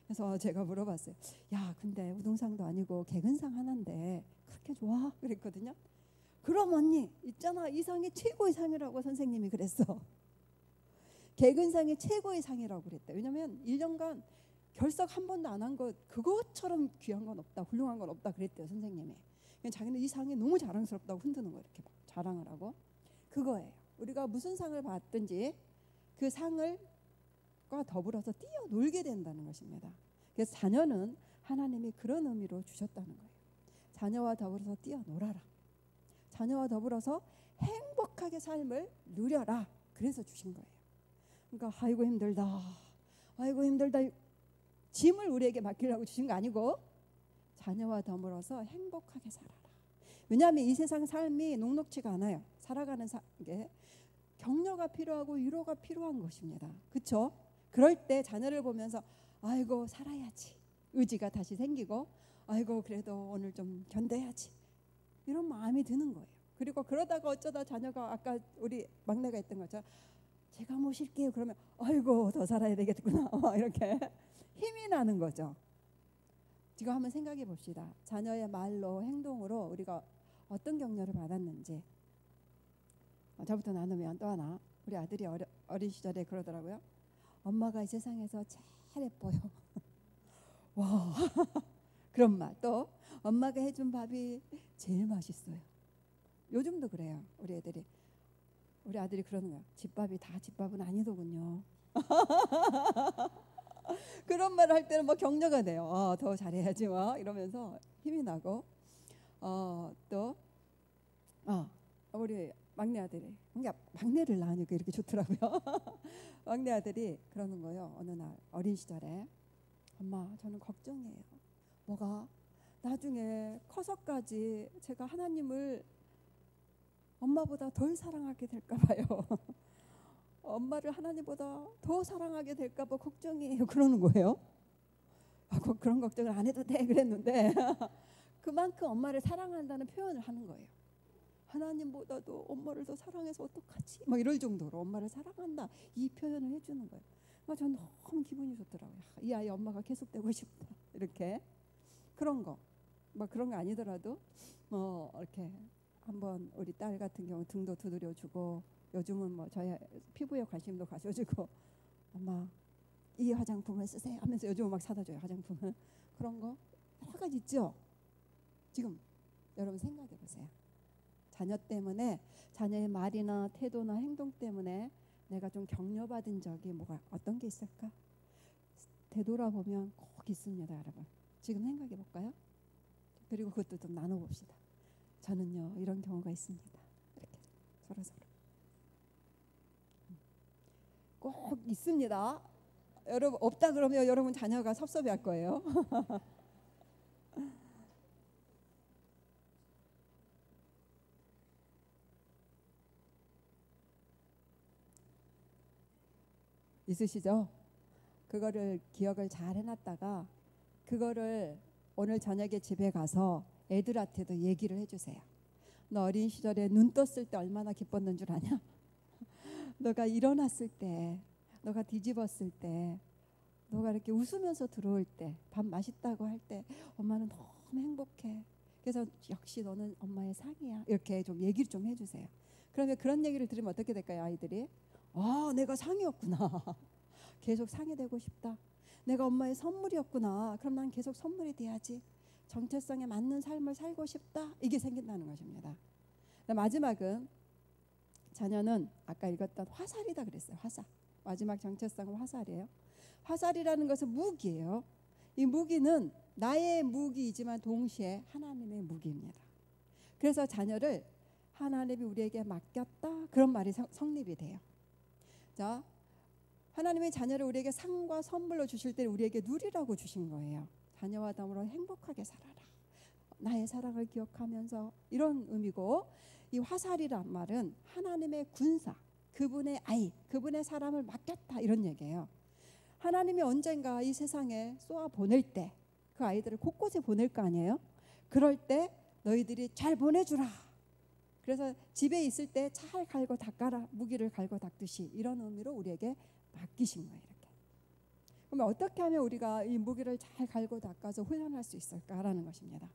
그래서 제가 물어봤어요. 야, 근데 우등상도 아니고 개근상 하나인데 그렇게 좋아? 그랬거든요. 그럼 언니 있잖아, 이 상이 최고의 상이라고 선생님이 그랬어. 개근상이 최고의 상이라고 그랬대. 왜냐면 1년간 결석 한 번도 안 한 것, 그것처럼 귀한 건 없다, 훌륭한 건 없다 그랬대요, 선생님이. 그냥 자기는 이 상이 너무 자랑스럽다고 흔드는 거예요. 이렇게 막 자랑을 하고. 그거예요. 우리가 무슨 상을 받든지 그 상을과 더불어서 뛰어놀게 된다는 것입니다. 그래서 자녀는 하나님이 그런 의미로 주셨다는 거예요. 자녀와 더불어서 뛰어놀아라. 자녀와 더불어서 행복하게 삶을 누려라. 그래서 주신 거예요. 그러니까 아이고 힘들다, 아이고 힘들다, 짐을 우리에게 맡기려고 주신 거 아니고 자녀와 더불어서 행복하게 살아라. 왜냐하면 이 세상 삶이 녹록지가 않아요. 살아가는 게 격려가 필요하고 위로가 필요한 것입니다. 그렇죠? 그럴 때 자녀를 보면서 아이고 살아야지 의지가 다시 생기고, 아이고 그래도 오늘 좀 견뎌야지, 이런 마음이 드는 거예요. 그리고 그러다가 어쩌다 자녀가 아까 우리 막내가 했던 것처럼 제가 모실게요 그러면 아이고 더 살아야 되겠구나 이렇게 힘이 나는 거죠. 지금 한번 생각해 봅시다. 자녀의 말로 행동으로 우리가 어떤 격려를 받았는지. 저부터 나누면 또 하나, 우리 아들이 어린 시절에 그러더라고요. 엄마가 이 세상에서 제일 예뻐요. 와 그런 말. 또 엄마가 해준 밥이 제일 맛있어요. 요즘도 그래요. 우리 아들이 그러는 거야. 집밥이 다 집밥은 아니더군요. 그런 말을 할 때는 뭐 격려가 돼요. 더 잘해야지 뭐 이러면서 힘이 나고 또 우리 막내 아들이 그러니까 막내를 낳으니까 이렇게 좋더라고요. 막내 아들이 그러는 거예요. 어느 날 어린 시절에 엄마 저는 걱정이에요. 뭐가? 나중에 커서까지 제가 하나님을 엄마보다 덜 사랑하게 될까 봐요. 엄마를 하나님보다 더 사랑하게 될까 봐 걱정이에요. 그러는 거예요. 그런 걱정을 안 해도 돼 그랬는데 그만큼 엄마를 사랑한다는 표현을 하는 거예요. 하나님보다도 엄마를 더 사랑해서 어떡하지? 막 이럴 정도로 엄마를 사랑한다 이 표현을 해주는 거예요. 저는 너무 기분이 좋더라고요. 이 아이 엄마가 계속되고 싶다. 이렇게 그런 거 그런 거 아니더라도 이렇게 한번 우리 딸 같은 경우 등도 두드려주고 요즘은 저희 피부에 관심도 가져주고 엄마 이 화장품을 쓰세요 하면서 요즘은 막 사다 줘요. 화장품을. 그런 거 여러 가지 있죠. 지금 여러분 생각해 보세요. 자녀 때문에 자녀의 말이나 태도나 행동 때문에 내가 좀 격려받은 적이 어떤 게 있을까? 되돌아보면 꼭 있습니다. 여러분 지금 생각해 볼까요? 그리고 그것도 좀 나눠봅시다. 저는요 이런 경우가 있습니다. 이렇게 서로 꼭 있습니다. 여러분 없다 그러면 여러분 자녀가 섭섭해할 거예요. 있으시죠? 그거를 기억을 잘 해놨다가 그거를 오늘 저녁에 집에 가서 애들한테도 얘기를 해주세요. 너 어린 시절에 눈 떴을 때 얼마나 기뻤는 줄 아냐? 너가 일어났을 때, 너가 뒤집었을 때, 너가 이렇게 웃으면서 들어올 때, 밥 맛있다고 할 때 엄마는 너무 행복해. 그래서 역시 너는 엄마의 상이야. 이렇게 좀 얘기를 좀 해주세요. 그러면 그런 얘기를 들으면 어떻게 될까요? 아이들이 내가 상이었구나. 계속 상이 되고 싶다. 내가 엄마의 선물이었구나. 그럼 난 계속 선물이 돼야지. 정체성에 맞는 삶을 살고 싶다. 이게 생긴다는 것입니다. 마지막은 자녀는 아까 읽었던 화살이다 그랬어요. 화살. 마지막 정체성은 화살이에요. 화살이라는 것은 무기예요. 이 무기는 나의 무기이지만 동시에 하나님의 무기입니다. 그래서 자녀를 하나님이 우리에게 맡겼다. 그런 말이 성립이 돼요. 자, 하나님의 자녀를 우리에게 상과 선물로 주실 때 우리에게 누리라고 주신 거예요. 자녀와 더불어 행복하게 살아라. 나의 사랑을 기억하면서 이런 의미고 이 화살이란 말은 하나님의 군사, 그분의 아이, 그분의 사람을 맡겼다 이런 얘기예요. 하나님이 언젠가 이 세상에 쏘아 보낼 때 그 아이들을 곳곳에 보낼 거 아니에요. 그럴 때 너희들이 잘 보내주라. 그래서 집에 있을 때 잘 갈고 닦아라. 무기를 갈고 닦듯이 이런 의미로 우리에게 맡기신 거예요. 이렇게. 그러면 어떻게 하면 우리가 이 무기를 잘 갈고 닦아서 훈련할 수 있을까라는 것입니다.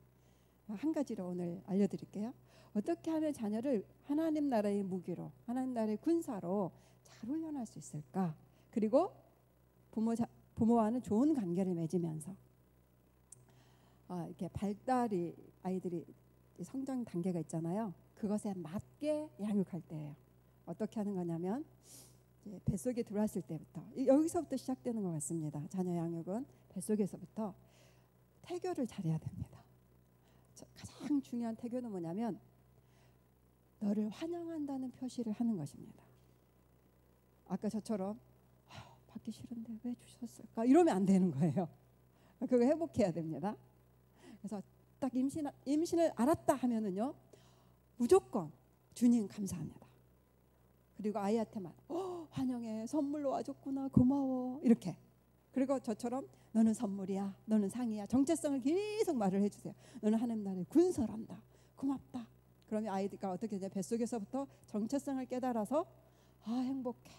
한 가지를 오늘 알려드릴게요. 어떻게 하면 자녀를 하나님 나라의 무기로, 하나님 나라의 군사로 잘 훈련할 수 있을까? 그리고 부모와는 좋은 관계를 맺으면서 이렇게 발달이 아이들이 성장 단계가 있잖아요. 그것에 맞게 양육할 때예요. 어떻게 하는 거냐면 이제 뱃속에 들어왔을 때부터 여기서부터 시작되는 것 같습니다. 자녀 양육은 뱃속에서부터 태교를 잘해야 됩니다. 가장 중요한 태교는 뭐냐면 너를 환영한다는 표시를 하는 것입니다. 아까 저처럼 받기 싫은데 왜 주셨을까? 이러면 안 되는 거예요. 그거 회복해야 됩니다. 그래서 딱 임신을 알았다 하면은요 무조건 주님 감사합니다. 그리고 아이한테만 환영해, 선물로 와줬구나, 고마워 이렇게. 그리고 저처럼 너는 선물이야, 너는 상이야, 정체성을 계속 말을 해주세요. 너는 하나님 나라의 군사란다, 고맙다. 그러면 아이가 어떻게 되냐, 뱃속에서부터 정체성을 깨달아서 행복해,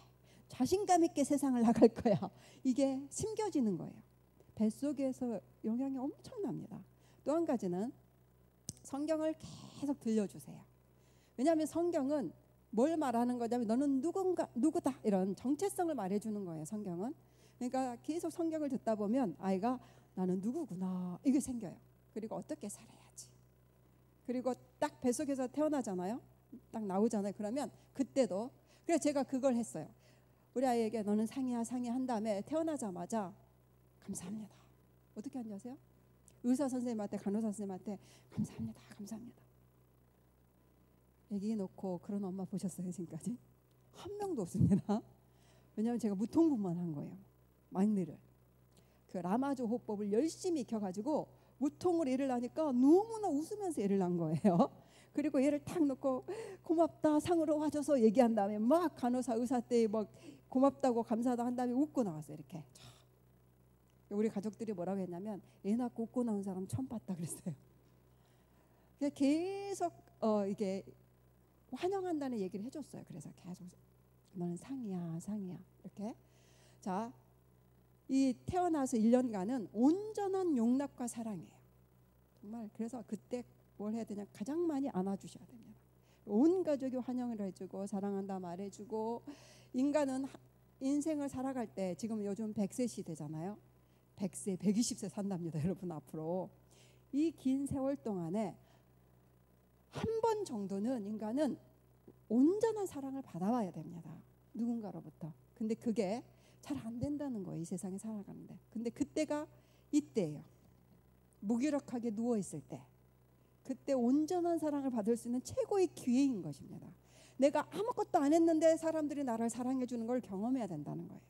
자신감 있게 세상을 나갈 거야. 이게 심겨지는 거예요. 뱃속에서 영향이 엄청납니다. 또 한 가지는 성경을 계속 들려주세요. 왜냐하면 성경은 뭘 말하는 거냐면 너는 누구다 이런 정체성을 말해주는 거예요. 성경은. 그러니까 계속 성경을 듣다 보면 아이가 나는 누구구나 이게 생겨요. 그리고 어떻게 살아야지. 그리고 딱 뱃속에서 태어나잖아요. 딱 나오잖아요. 그러면 그때도 그래서 제가 그걸 했어요. 우리 아이에게 너는 상이야 한 다음에 태어나자마자 감사합니다. 어떻게 하는지 아세요? 의사 선생님한테 간호사 선생님한테 감사합니다. 아기 놓고 그런 엄마 보셨어요 지금까지? 한 명도 없습니다. 왜냐하면 제가 무통분만 한 거예요. 막내를. 그 라마조 호흡법을 열심히 익혀가지고 무통으로 애를 낳으니까 너무나 웃으면서 애를 낳은 거예요. 그리고 얘를 탁 놓고 고맙다 상으로 와줘서 얘기한 다음에 막 간호사 의사 때 막 고맙다고 감사하다 한 다음에 웃고 나왔어요. 이렇게. 우리 가족들이 뭐라고 했냐면 애 낳고 웃고 나온 사람 처음 봤다 그랬어요. 계속 이게 환영한다는 얘기를 해줬어요. 그래서 계속 너는 상이야 이렇게. 자, 이 태어나서 1년간은 온전한 용납과 사랑이에요. 정말 그래서 그때 뭘 해야 되냐 가장 많이 안아주셔야 됩니다. 온 가족이 환영을 해주고 사랑한다 말해주고 인간은 인생을 살아갈 때 지금 요즘 100세 시대잖아요. 100세 120세 산답니다. 여러분 앞으로 이 긴 세월 동안에 한 번 정도는 인간은 온전한 사랑을 받아와야 됩니다. 누군가로부터. 근데 그게 잘 안 된다는 거예요. 이 세상에 살아가는데. 근데 그때가 이때예요. 무기력하게 누워있을 때. 그때 온전한 사랑을 받을 수 있는 최고의 기회인 것입니다. 내가 아무것도 안 했는데 사람들이 나를 사랑해 주는 걸 경험해야 된다는 거예요.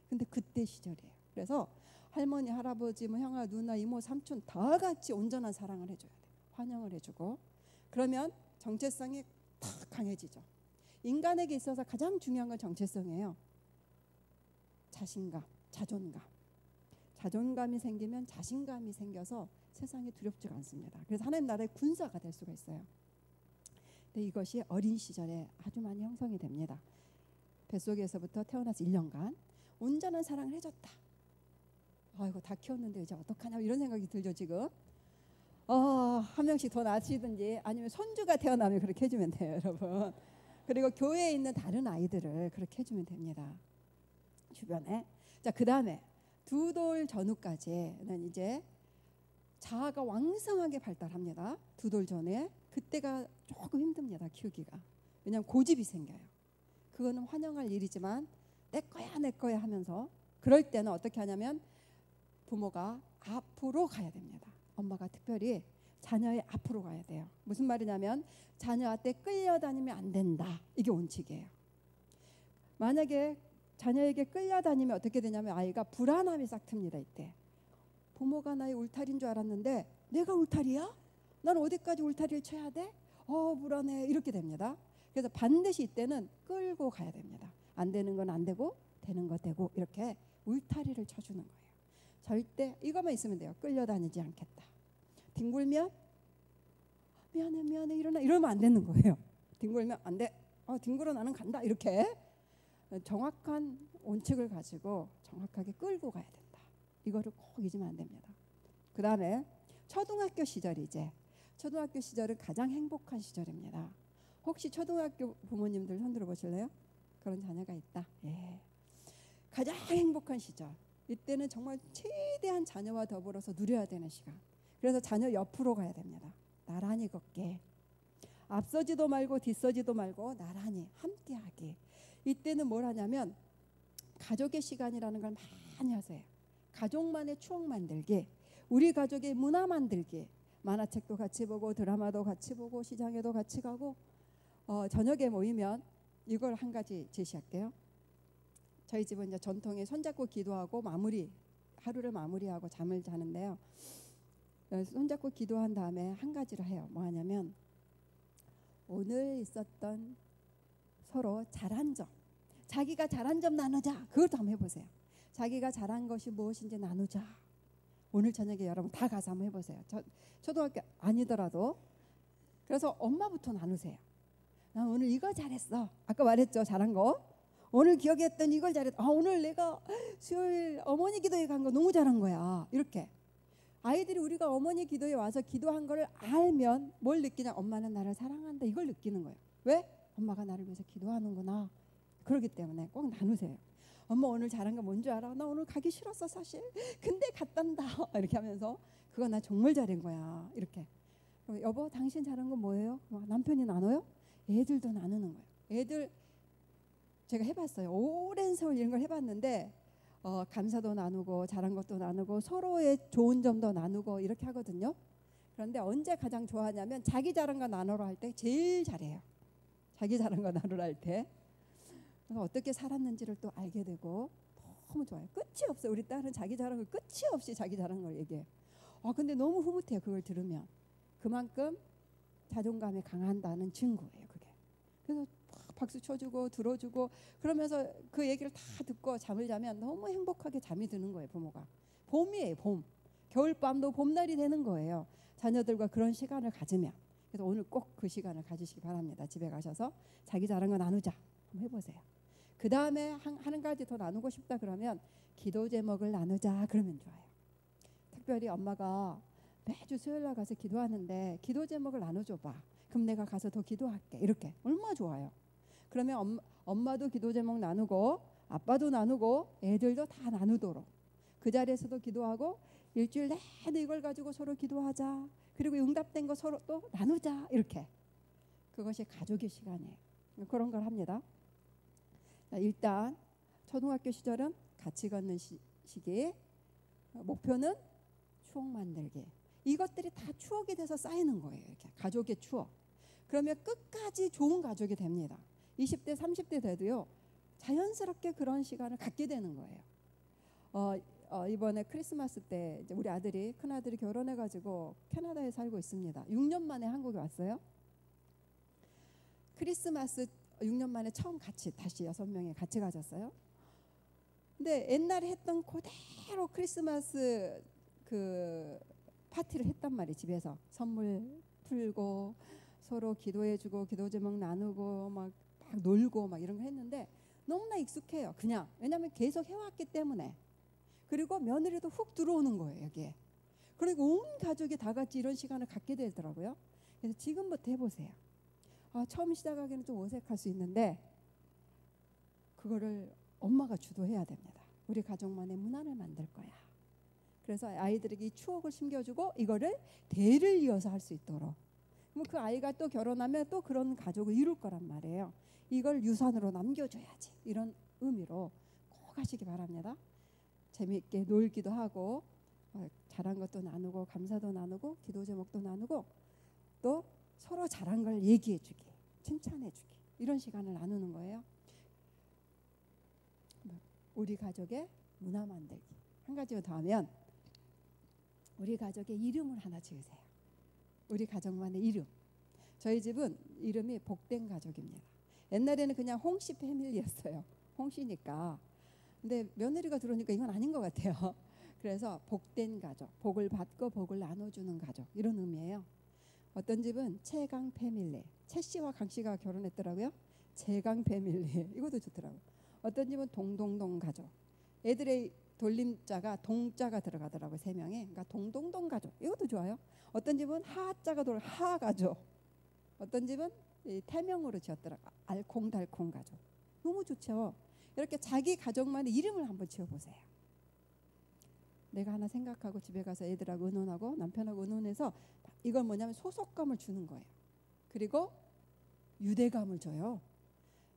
근데 그때 시절이에요. 그래서 할머니, 할아버지, 뭐 형아, 누나, 이모, 삼촌 다 같이 온전한 사랑을 해줘야 돼요. 환영을 해주고. 그러면 정체성이 탁 강해지죠. 인간에게 있어서 가장 중요한 건 정체성이에요. 자신감, 자존감. 자존감이 생기면 자신감이 생겨서 세상이 두렵지가 않습니다. 그래서 하나님 나라의 군사가 될 수가 있어요. 근데 이것이 어린 시절에 아주 많이 형성이 됩니다. 뱃속에서부터 태어나서 1년간 온전한 사랑을 해줬다. 아이고 다 키웠는데 이제 어떡하냐 이런 생각이 들죠 지금. 한 명씩 더 낳으시든지 아니면 손주가 태어나면 그렇게 해주면 돼요 여러분. 그리고 교회에 있는 다른 아이들을 그렇게 해주면 됩니다. 주변에. 자, 그 다음에 2돌 전후까지는 이제 자아가 왕성하게 발달합니다. 2돌 전에. 그때가 조금 힘듭니다 키우기가. 왜냐하면 고집이 생겨요. 그거는 환영할 일이지만 내 거야 하면서 그럴 때는 어떻게 하냐면 부모가 앞으로 가야 됩니다. 엄마가 특별히 자녀의 앞으로 가야 돼요. 무슨 말이냐면 자녀한테 끌려다니면 안 된다. 이게 원칙이에요. 만약에 자녀에게 끌려다니면 어떻게 되냐면 아이가 불안함이 싹 틉니다. 이때 부모가 나의 울타리인 줄 알았는데 내가 울타리야? 난 어디까지 울타리를 쳐야 돼? 불안해. 이렇게 됩니다. 그래서 반드시 이때는 끌고 가야 됩니다. 안 되는 건 안 되고 되는 거 되고 이렇게 울타리를 쳐주는 거예요. 절대 이것만 있으면 돼요. 끌려다니지 않겠다. 뒹굴면 미안해 이러면 안 되는 거예요. 뒹굴면 안 돼. 뒹굴어 나는 간다. 이렇게 정확한 원칙을 가지고 정확하게 끌고 가야 된다. 이거를 꼭 잊으면 안 됩니다. 그 다음에 초등학교 시절이제. 초등학교 시절은 가장 행복한 시절입니다. 혹시 초등학교 부모님들 손 들어보실래요? 그런 자녀가 있다. 예. 가장 행복한 시절. 이때는 정말 최대한 자녀와 더불어서 누려야 되는 시간. 그래서 자녀 옆으로 가야 됩니다. 나란히 걷게. 앞서지도 말고 뒤서지도 말고 나란히 함께하기. 이때는 뭘 하냐면 가족의 시간이라는 걸 많이 하세요. 가족만의 추억 만들기. 우리 가족의 문화 만들기. 만화책도 같이 보고 드라마도 같이 보고 시장에도 같이 가고 저녁에 모이면 이걸 한 가지 제시할게요. 저희 집은 이제 전통에 손잡고 기도하고 하루를 마무리하고 잠을 자는데요. 손잡고 기도한 다음에 한 가지를 해요. 뭐 하냐면 오늘 있었던 서로 잘한 점, 자기가 잘한 점 나누자. 그것도 한번 해보세요. 자기가 잘한 것이 무엇인지 나누자. 오늘 저녁에 여러분 다 가서 한번 해보세요. 초등학교 아니더라도. 그래서 엄마부터 나누세요. 나 오늘 이거 잘했어. 아까 말했죠 잘한 거. 오늘 기억했던 이걸 잘했다. 오늘 내가 수요일 어머니 기도회 간 거 너무 잘한 거야. 이렇게 아이들이 우리가 어머니 기도에 와서 기도한 거를 알면 뭘 느끼냐? 엄마는 나를 사랑한다. 이걸 느끼는 거예요. 왜? 엄마가 나를 위해서 기도하는구나. 그렇기 때문에 꼭 나누세요. 엄마 오늘 잘한 거 뭔지 알아? 나 오늘 가기 싫었어 사실. 근데 갔단다. 이렇게 하면서 그거 나 정말 잘한 거야. 이렇게. 여보 당신 잘한 거 뭐예요? 남편이 나눠요? 애들도 나누는 거예요. 애들 제가 해봤어요. 오랜 세월 이런 걸 해봤는데 감사도 나누고 잘한 것도 나누고 서로의 좋은 점도 나누고 이렇게 하거든요. 그런데 언제 가장 좋아하냐면 자기 잘한 거 나누러 할 때 제일 잘해요. 자기 잘한 거 나누러 할 때. 그래서 어떻게 살았는지를 또 알게 되고 너무 좋아요. 끝이 없어요. 우리 딸은 자기 잘한 걸 끝이 없이 자기 잘한 걸 얘기해요. 근데 너무 흐뭇해요. 그걸 들으면. 그만큼 자존감이 강한다는 증거예요. 그게. 그래서 박수 쳐주고 들어주고 그러면서 그 얘기를 다 듣고 잠을 자면 너무 행복하게 잠이 드는 거예요. 부모가. 봄이에요. 봄. 겨울밤도 봄날이 되는 거예요. 자녀들과 그런 시간을 가지면. 그래서 오늘 꼭 그 시간을 가지시기 바랍니다. 집에 가셔서 자기 잘한 거 나누자. 한번 해보세요. 그 다음에 한 가지 더 나누고 싶다 그러면 기도 제목을 나누자 그러면 좋아요. 특별히 엄마가 매주 수요일날 가서 기도하는데 기도 제목을 나눠줘봐. 그럼 내가 가서 더 기도할게. 이렇게 얼마나 좋아요. 그러면 엄마도 기도 제목 나누고 아빠도 나누고 애들도 다 나누도록 그 자리에서도 기도하고 일주일 내내 이걸 가지고 서로 기도하자. 그리고 응답된 거 서로 또 나누자. 이렇게. 그것이 가족의 시간이에요. 그런 걸 합니다. 일단 초등학교 시절은 같이 걷는 시기, 목표는 추억 만들기. 이것들이 다 추억이 돼서 쌓이는 거예요. 이렇게 가족의 추억. 그러면 끝까지 좋은 가족이 됩니다. 20대, 30대 돼도요. 자연스럽게 그런 시간을 갖게 되는 거예요. 이번에 크리스마스 때 이제 우리 아들이 큰아들이 결혼해가지고 캐나다에 살고 있습니다. 6년 만에 한국에 왔어요. 크리스마스 6년 만에 처음 같이 다시 6명이 같이 가졌어요. 근데 옛날에 했던 그대로 크리스마스 그 파티를 했단 말이에요. 집에서 선물 풀고 서로 기도해주고 기도 제목 나누고 막 놀고 막 이런 거 했는데 너무나 익숙해요. 그냥 왜냐하면 계속 해왔기 때문에. 그리고 며느리도 훅 들어오는 거예요. 여기에. 그리고 온 가족이 다 같이 이런 시간을 갖게 되더라고요. 그래서 지금부터 해보세요. 처음 시작하기는 좀 어색할 수 있는데 그거를 엄마가 주도해야 됩니다. 우리 가족만의 문화를 만들 거야. 그래서 아이들에게 이 추억을 심겨주고 이거를 대를 이어서 할 수 있도록. 그럼 그 아이가 또 결혼하면 또 그런 가족을 이룰 거란 말이에요. 이걸 유산으로 남겨줘야지. 이런 의미로 꼭 하시기 바랍니다. 재미있게 놀기도 하고 잘한 것도 나누고 감사도 나누고 기도 제목도 나누고 또 서로 잘한 걸 얘기해주기, 칭찬해주기 이런 시간을 나누는 거예요. 우리 가족의 문화 만들기. 한 가지 더 하면 우리 가족의 이름을 하나 지으세요. 우리 가족만의 이름. 저희 집은 이름이 복된 가족입니다. 옛날에는 그냥 홍씨 패밀리였어요. 홍씨니까. 근데 며느리가 들어오니까 이건 아닌 것 같아요. 그래서 복된 가족, 복을 받고 복을 나눠주는 가족 이런 의미예요. 어떤 집은 최강 패밀리, 최 씨와 강 씨가 결혼했더라고요. 최강 패밀리 이것도 좋더라고요. 어떤 집은 동동동 가족, 애들의 돌림자가 동자가 들어가더라고요. 3명이. 그러니까 동동동 가족 이것도 좋아요. 어떤 집은 하자가 들어가 하가족, 어떤 집은 태명으로 지었더라고요. 알콩달콩 가족. 너무 좋죠. 이렇게 자기 가족만의 이름을 한번 지어보세요. 내가 하나 생각하고 집에 가서 애들하고 의논하고 남편하고 의논해서 이건 뭐냐면 소속감을 주는 거예요. 그리고 유대감을 줘요.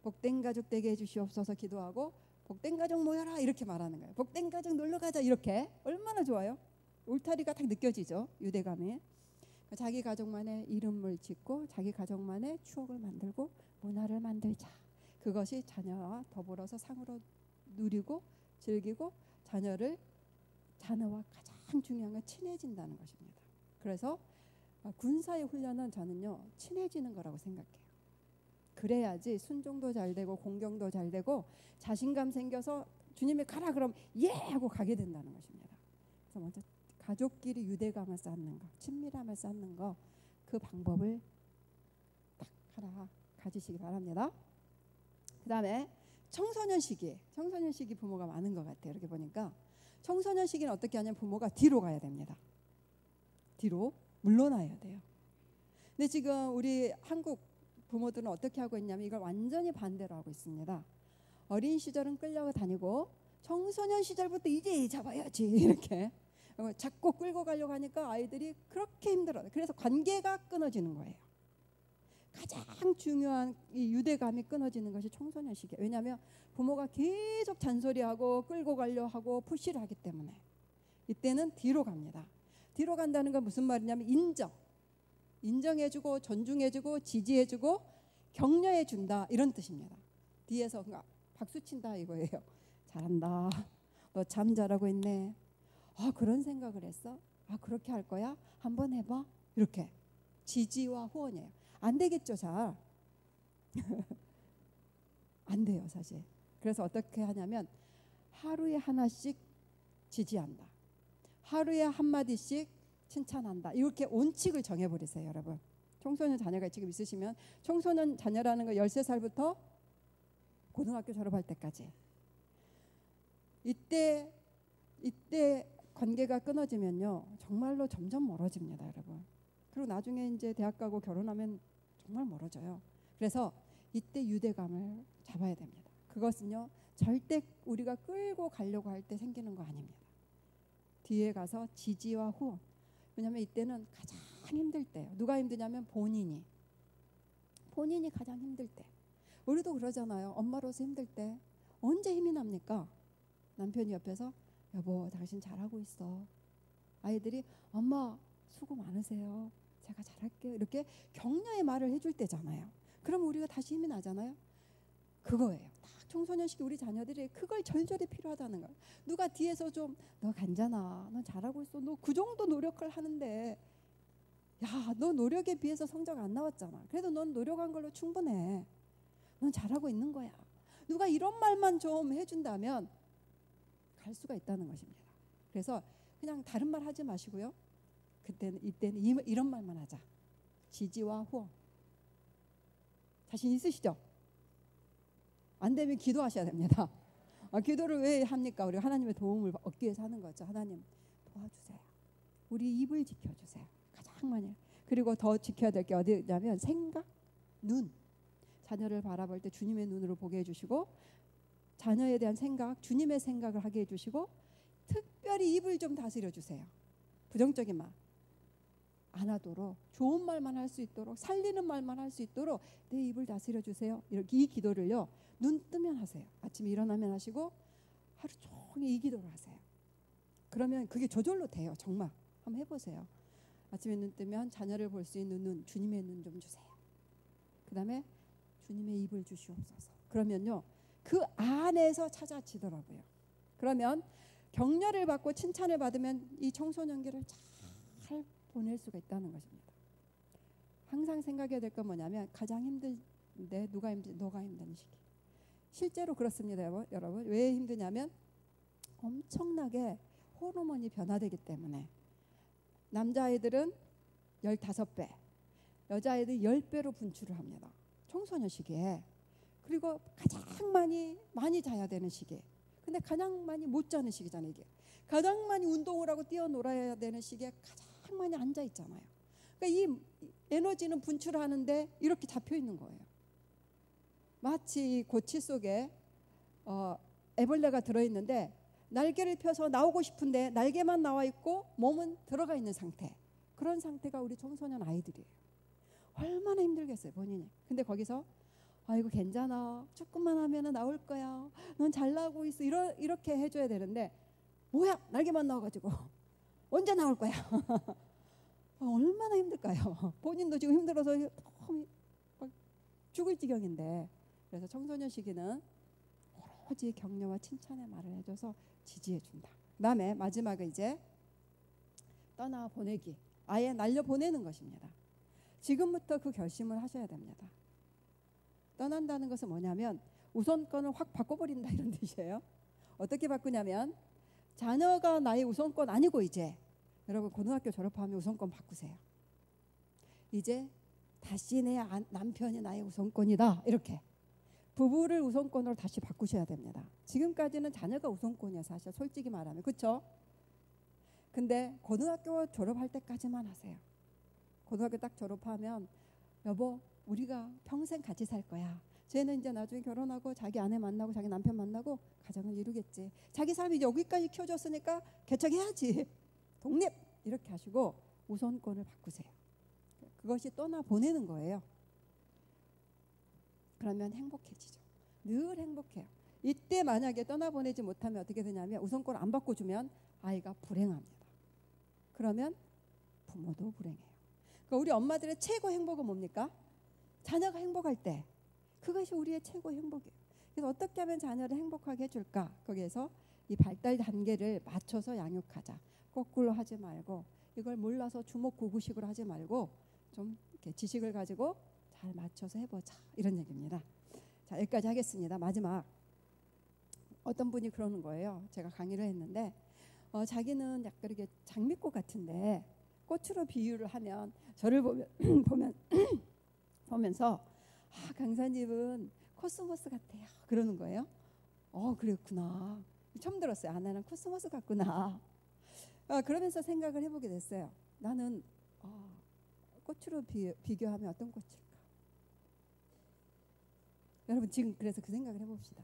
복된 가족 되게 해주시옵소서 기도하고 복된 가족 모여라 이렇게 말하는 거예요. 복된 가족 놀러 가자 이렇게. 얼마나 좋아요. 울타리가 딱 느껴지죠. 유대감이. 자기 가족만의 이름을 짓고 자기 가족만의 추억을 만들고 문화를 만들자. 그것이 자녀와 더불어서 상으로 누리고 즐기고 자녀와 가장 중요한 건 친해진다는 것입니다. 그래서 군사의 훈련은 저는요 친해지는 거라고 생각해요. 그래야지 순종도 잘 되고 공경도 잘 되고 자신감 생겨서 주님이 가라 그럼 예 하고 가게 된다는 것입니다. 그래서 먼저 가족끼리 유대감을 쌓는 거, 친밀함을 쌓는 거, 그 방법을 딱 하나 가지시기 바랍니다. 그 다음에 청소년 시기 부모가 많은 것 같아요. 이렇게 보니까 청소년 시기는 어떻게 하냐면 부모가 뒤로 가야 됩니다. 뒤로 물러나야 돼요. 근데 지금 우리 한국 부모들은 어떻게 하고 있냐면 이걸 완전히 반대로 하고 있습니다. 어린 시절은 끌려다니고 청소년 시절부터 이제 잡아야지 이렇게 자꾸 끌고 가려고 하니까 아이들이 그렇게 힘들어요. 그래서 관계가 끊어지는 거예요. 가장 중요한 이 유대감이 끊어지는 것이 청소년 시기예요. 왜냐하면 부모가 계속 잔소리하고 끌고 가려 하고 푸시를 하기 때문에 이때는 뒤로 갑니다. 뒤로 간다는 건 무슨 말이냐면 인정해주고 존중해주고 지지해주고 격려해준다 이런 뜻입니다. 뒤에서 박수 친다 이거예요. 잘한다. 너 참 잘하고 있네. 아 그런 생각을 했어? 아 그렇게 할 거야? 한번 해봐. 이렇게 지지와 후원이에요. 안 되겠죠 잘. 안 돼요 사실. 그래서 어떻게 하냐면 하루에 하나씩 지지한다. 하루에 한마디씩 칭찬한다. 이렇게 원칙을 정해버리세요 여러분. 청소년 자녀가 지금 있으시면 청소년 자녀라는 거 13살부터 고등학교 졸업할 때까지 이때 관계가 끊어지면요 정말로 점점 멀어집니다 여러분. 그리고 나중에 이제 대학 가고 결혼하면 정말 멀어져요. 그래서 이때 유대감을 잡아야 됩니다. 그것은요 절대 우리가 끌고 가려고 할 때 생기는 거 아닙니다. 뒤에 가서 지지와 후원. 왜냐하면 이때는 가장 힘들 때예요. 누가 힘드냐면 본인이 가장 힘들 때. 우리도 그러잖아요. 엄마로서 힘들 때 언제 힘이 납니까? 남편이 옆에서 여보 당신 잘하고 있어. 아이들이 엄마 수고 많으세요. 제가 잘할게요. 이렇게 격려의 말을 해줄 때잖아요. 그럼 우리가 다시 힘이 나잖아요. 그거예요. 딱 청소년 시기 우리 자녀들이 그걸 절절히 필요하다는 거예요. 누가 뒤에서 좀 너 간잖아. 너 잘하고 있어. 너 그 정도 노력을 하는데 야, 너 노력에 비해서 성적 안 나왔잖아. 그래도 넌 노력한 걸로 충분해. 넌 잘하고 있는 거야. 누가 이런 말만 좀 해준다면 갈 수가 있다는 것입니다. 그래서 그냥 다른 말 하지 마시고요. 이때는 이런 말만 하자. 지지와 후원. 자신 있으시죠? 안 되면 기도하셔야 됩니다. 기도를 왜 합니까? 우리가 하나님의 도움을 얻기 위해서 하는 거죠. 하나님 도와주세요. 우리 입을 지켜주세요. 가장 많이. 그리고 더 지켜야 될 게 어디냐면 생각, 눈. 자녀를 바라볼 때 주님의 눈으로 보게 해주시고 자녀에 대한 생각, 주님의 생각을 하게 해주시고 특별히 입을 좀 다스려 주세요. 부정적인 말 안 하도록 좋은 말만 할 수 있도록 살리는 말만 할 수 있도록 내 입을 다스려 주세요. 이렇게 이 기도를요. 눈 뜨면 하세요. 아침에 일어나면 하시고 하루 종일 이 기도를 하세요. 그러면 그게 저절로 돼요. 정말 한번 해보세요. 아침에 눈 뜨면 자녀를 볼 수 있는 눈, 주님의 눈 좀 주세요. 그 다음에 주님의 입을 주시옵소서. 그러면요 그 안에서 찾아지더라고요. 그러면 격려를 받고 칭찬을 받으면 이 청소년기를 잘 보낼 수가 있다는 것입니다. 항상 생각해야 될 건 뭐냐면 가장 힘든데 너가 힘든 시기. 실제로 그렇습니다 여러분. 왜 힘드냐면 엄청나게 호르몬이 변화되기 때문에 남자아이들은 15배, 여자아이들 10배로 분출을 합니다. 청소년 시기에. 그리고 가장 많이 자야 되는 시기. 근데 가장 많이 못 자는 시기잖아요 이게. 가장 많이 운동을 하고 뛰어놀아야 되는 시기에 가장 많이 앉아 있잖아요. 그러니까 이 에너지는 분출하는데 이렇게 잡혀 있는 거예요. 마치 이 고치 속에 애벌레가 들어있는데 날개를 펴서 나오고 싶은데 날개만 나와 있고 몸은 들어가 있는 상태. 그런 상태가 우리 청소년 아이들이에요. 얼마나 힘들겠어요 본인이. 근데 거기서 아이고 괜찮아. 조금만 하면 나올 거야. 넌 잘 나오고 있어. 이렇게 해줘야 되는데 뭐야 날개만 나와가지고 언제 나올 거야. 얼마나 힘들까요. 본인도 지금 힘들어서 죽을 지경인데. 그래서 청소년 시기는 오로지 격려와 칭찬의 말을 해줘서 지지해준다. 그 다음에 마지막은 이제 떠나보내기. 아예 날려보내는 것입니다. 지금부터 그 결심을 하셔야 됩니다. 떠난다는 것은 뭐냐면 우선권을 확 바꿔버린다 이런 뜻이에요. 어떻게 바꾸냐면 자녀가 나의 우선권 아니고 이제 여러분 고등학교 졸업하면 우선권 바꾸세요. 이제 다시 내 남편이 나의 우선권이다. 이렇게 부부를 우선권으로 다시 바꾸셔야 됩니다. 지금까지는 자녀가 우선권이야 사실 솔직히 말하면. 그렇죠? 근데 고등학교 졸업할 때까지만 하세요. 고등학교 딱 졸업하면 여보 우리가 평생 같이 살 거야. 쟤는 이제 나중에 결혼하고 자기 아내 만나고 자기 남편 만나고 가정을 이루겠지. 자기 삶이 여기까지 키워줬으니까 개척해야지. 독립 이렇게 하시고 우선권을 바꾸세요. 그것이 떠나보내는 거예요. 그러면 행복해지죠. 늘 행복해요. 이때 만약에 떠나보내지 못하면 어떻게 되냐면 우선권을 안 바꿔주면 아이가 불행합니다. 그러면 부모도 불행해요. 그러니까 우리 엄마들의 최고 행복은 뭡니까? 자녀가 행복할 때. 그것이 우리의 최고 행복이에요. 그래서 어떻게 하면 자녀를 행복하게 해줄까? 거기에서 이 발달 단계를 맞춰서 양육하자. 거꾸로 하지 말고 이걸 몰라서 주먹구구식으로 하지 말고 좀 이렇게 지식을 가지고 잘 맞춰서 해보자. 이런 얘기입니다. 자, 여기까지 하겠습니다. 마지막. 어떤 분이 그러는 거예요. 제가 강의를 했는데 자기는 약간 이렇게 장미꽃 같은데 꽃으로 비유를 하면 저를 보면서 강사님은 코스모스 같아요. 그러는 거예요. 그랬구나. 처음 들었어요. 나는 코스모스 같구나. 그러면서 생각을 해보게 됐어요. 나는 꽃으로 비교하면 어떤 꽃일까? 여러분 지금 그래서 그 생각을 해봅시다.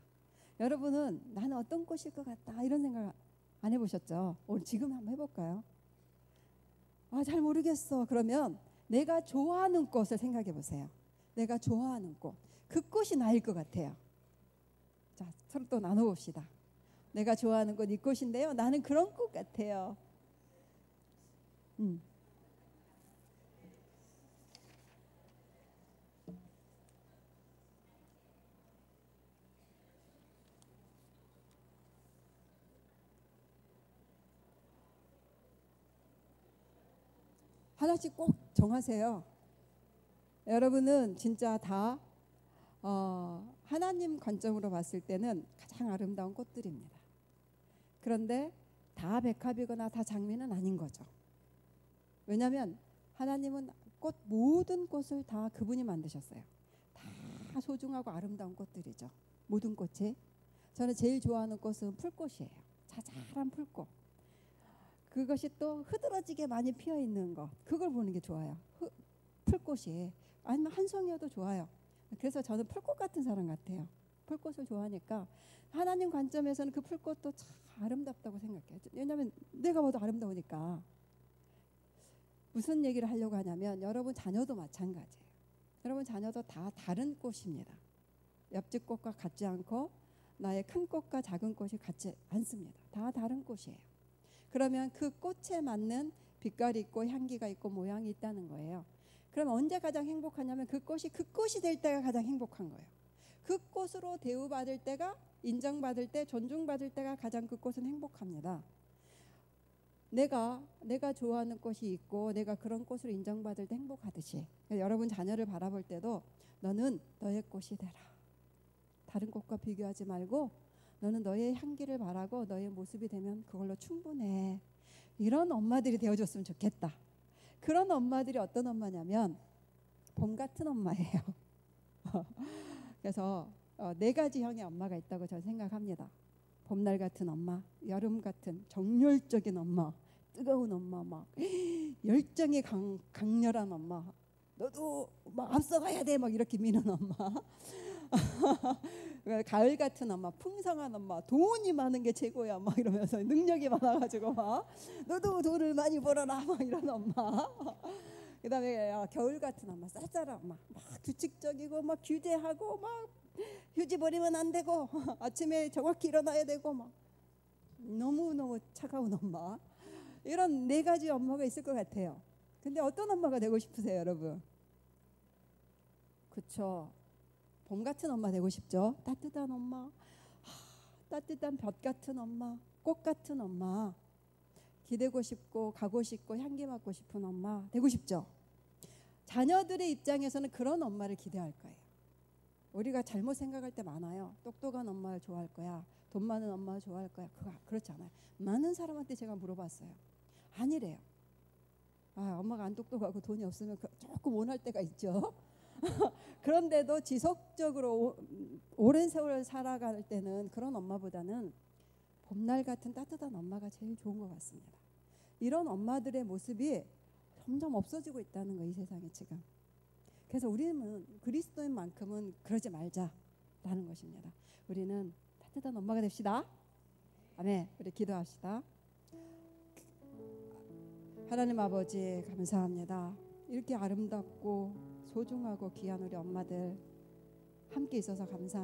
여러분은 나는 어떤 꽃일 것 같다 이런 생각 안 해보셨죠? 오늘 지금 한번 해볼까요? 잘 모르겠어. 그러면 내가 좋아하는 꽃을 생각해 보세요. 내가 좋아하는 꽃. 그 꽃이 나일 것 같아요. 자, 서로 또 나눠봅시다. 내가 좋아하는 꽃 이 꽃인데요. 나는 그런 꽃 같아요. 하나씩 꼭 정하세요. 여러분은 진짜 다 하나님 관점으로 봤을 때는 가장 아름다운 꽃들입니다. 그런데 다 백합이거나 다 장미는 아닌 거죠. 왜냐하면 하나님은 모든 꽃을 다 그분이 만드셨어요. 다 소중하고 아름다운 꽃들이죠. 모든 꽃이. 저는 제일 좋아하는 꽃은 풀꽃이에요. 자잘한 풀꽃. 그것이 또 흐드러지게 많이 피어 있는 것. 그걸 보는 게 좋아요. 풀꽃이. 아니면 한 송이여도 좋아요. 그래서 저는 풀꽃 같은 사람 같아요. 풀꽃을 좋아하니까 하나님 관점에서는 그 풀꽃도 참 아름답다고 생각해요. 왜냐하면 내가 봐도 아름다우니까. 무슨 얘기를 하려고 하냐면 여러분 자녀도 마찬가지예요. 여러분 자녀도 다 다른 꽃입니다. 옆집 꽃과 같지 않고 나의 큰 꽃과 작은 꽃이 같지 않습니다. 다 다른 꽃이에요. 그러면 그 꽃에 맞는 빛깔이 있고 향기가 있고 모양이 있다는 거예요. 그럼 언제 가장 행복하냐면 그 꽃이 될 때가 가장 행복한 거예요. 그 꽃으로 대우받을 때가, 인정받을 때, 존중받을 때가 가장 그 꽃은 행복합니다. 내가 좋아하는 꽃이 있고 내가 그런 꽃으로 인정받을 때 행복하듯이 여러분 자녀를 바라볼 때도 너는 너의 꽃이 되라. 다른 꽃과 비교하지 말고 너는 너의 향기를 바라고 너의 모습이 되면 그걸로 충분해. 이런 엄마들이 되어줬으면 좋겠다. 그런 엄마들이 어떤 엄마냐면 봄 같은 엄마예요. 그래서 네 가지형의 엄마가 있다고 저는 생각합니다. 봄날 같은 엄마, 여름 같은 정열적인 엄마, 뜨거운 엄마, 막 열정이 강렬한 엄마, 너도 막 앞서가야 돼, 막 이렇게 미는 엄마. 가을 같은 엄마, 풍성한 엄마, 돈이 많은 게 최고야, 막 이러면서 능력이 많아가지고 막 너도 돈을 많이 벌어라, 막 이런 엄마. 그다음에 겨울 같은 엄마, 쌀쌀한 엄마, 막 규칙적이고 막 규제하고 막 휴지 버리면 안 되고 아침에 정확히 일어나야 되고 막 너무너무 차가운 엄마. 이런 네 가지 엄마가 있을 것 같아요. 근데 어떤 엄마가 되고 싶으세요, 여러분? 그렇죠. 봄 같은 엄마 되고 싶죠. 따뜻한 엄마, 따뜻한 볕 같은 엄마, 꽃 같은 엄마. 기대고 싶고 가고 싶고 향기 맡고 싶은 엄마 되고 싶죠. 자녀들의 입장에서는 그런 엄마를 기대할 거예요. 우리가 잘못 생각할 때 많아요. 똑똑한 엄마를 좋아할 거야, 돈 많은 엄마를 좋아할 거야. 그렇지 않아요. 많은 사람한테 제가 물어봤어요. 아니래요. 엄마가 안 똑똑하고 돈이 없으면 조금 원할 때가 있죠. 그런데도 지속적으로 오랜 세월 살아갈 때는 그런 엄마보다는 봄날 같은 따뜻한 엄마가 제일 좋은 것 같습니다. 이런 엄마들의 모습이 점점 없어지고 있다는 거예요, 이 세상에 지금. 그래서 우리는 그리스도인만큼은 그러지 말자라는 것입니다. 우리는 따뜻한 엄마가 됩시다. 아멘. 우리 기도합시다. 하나님 아버지 감사합니다. 이렇게 아름답고 소중하고 귀한 우리 엄마들 함께 있어서 감사합니다.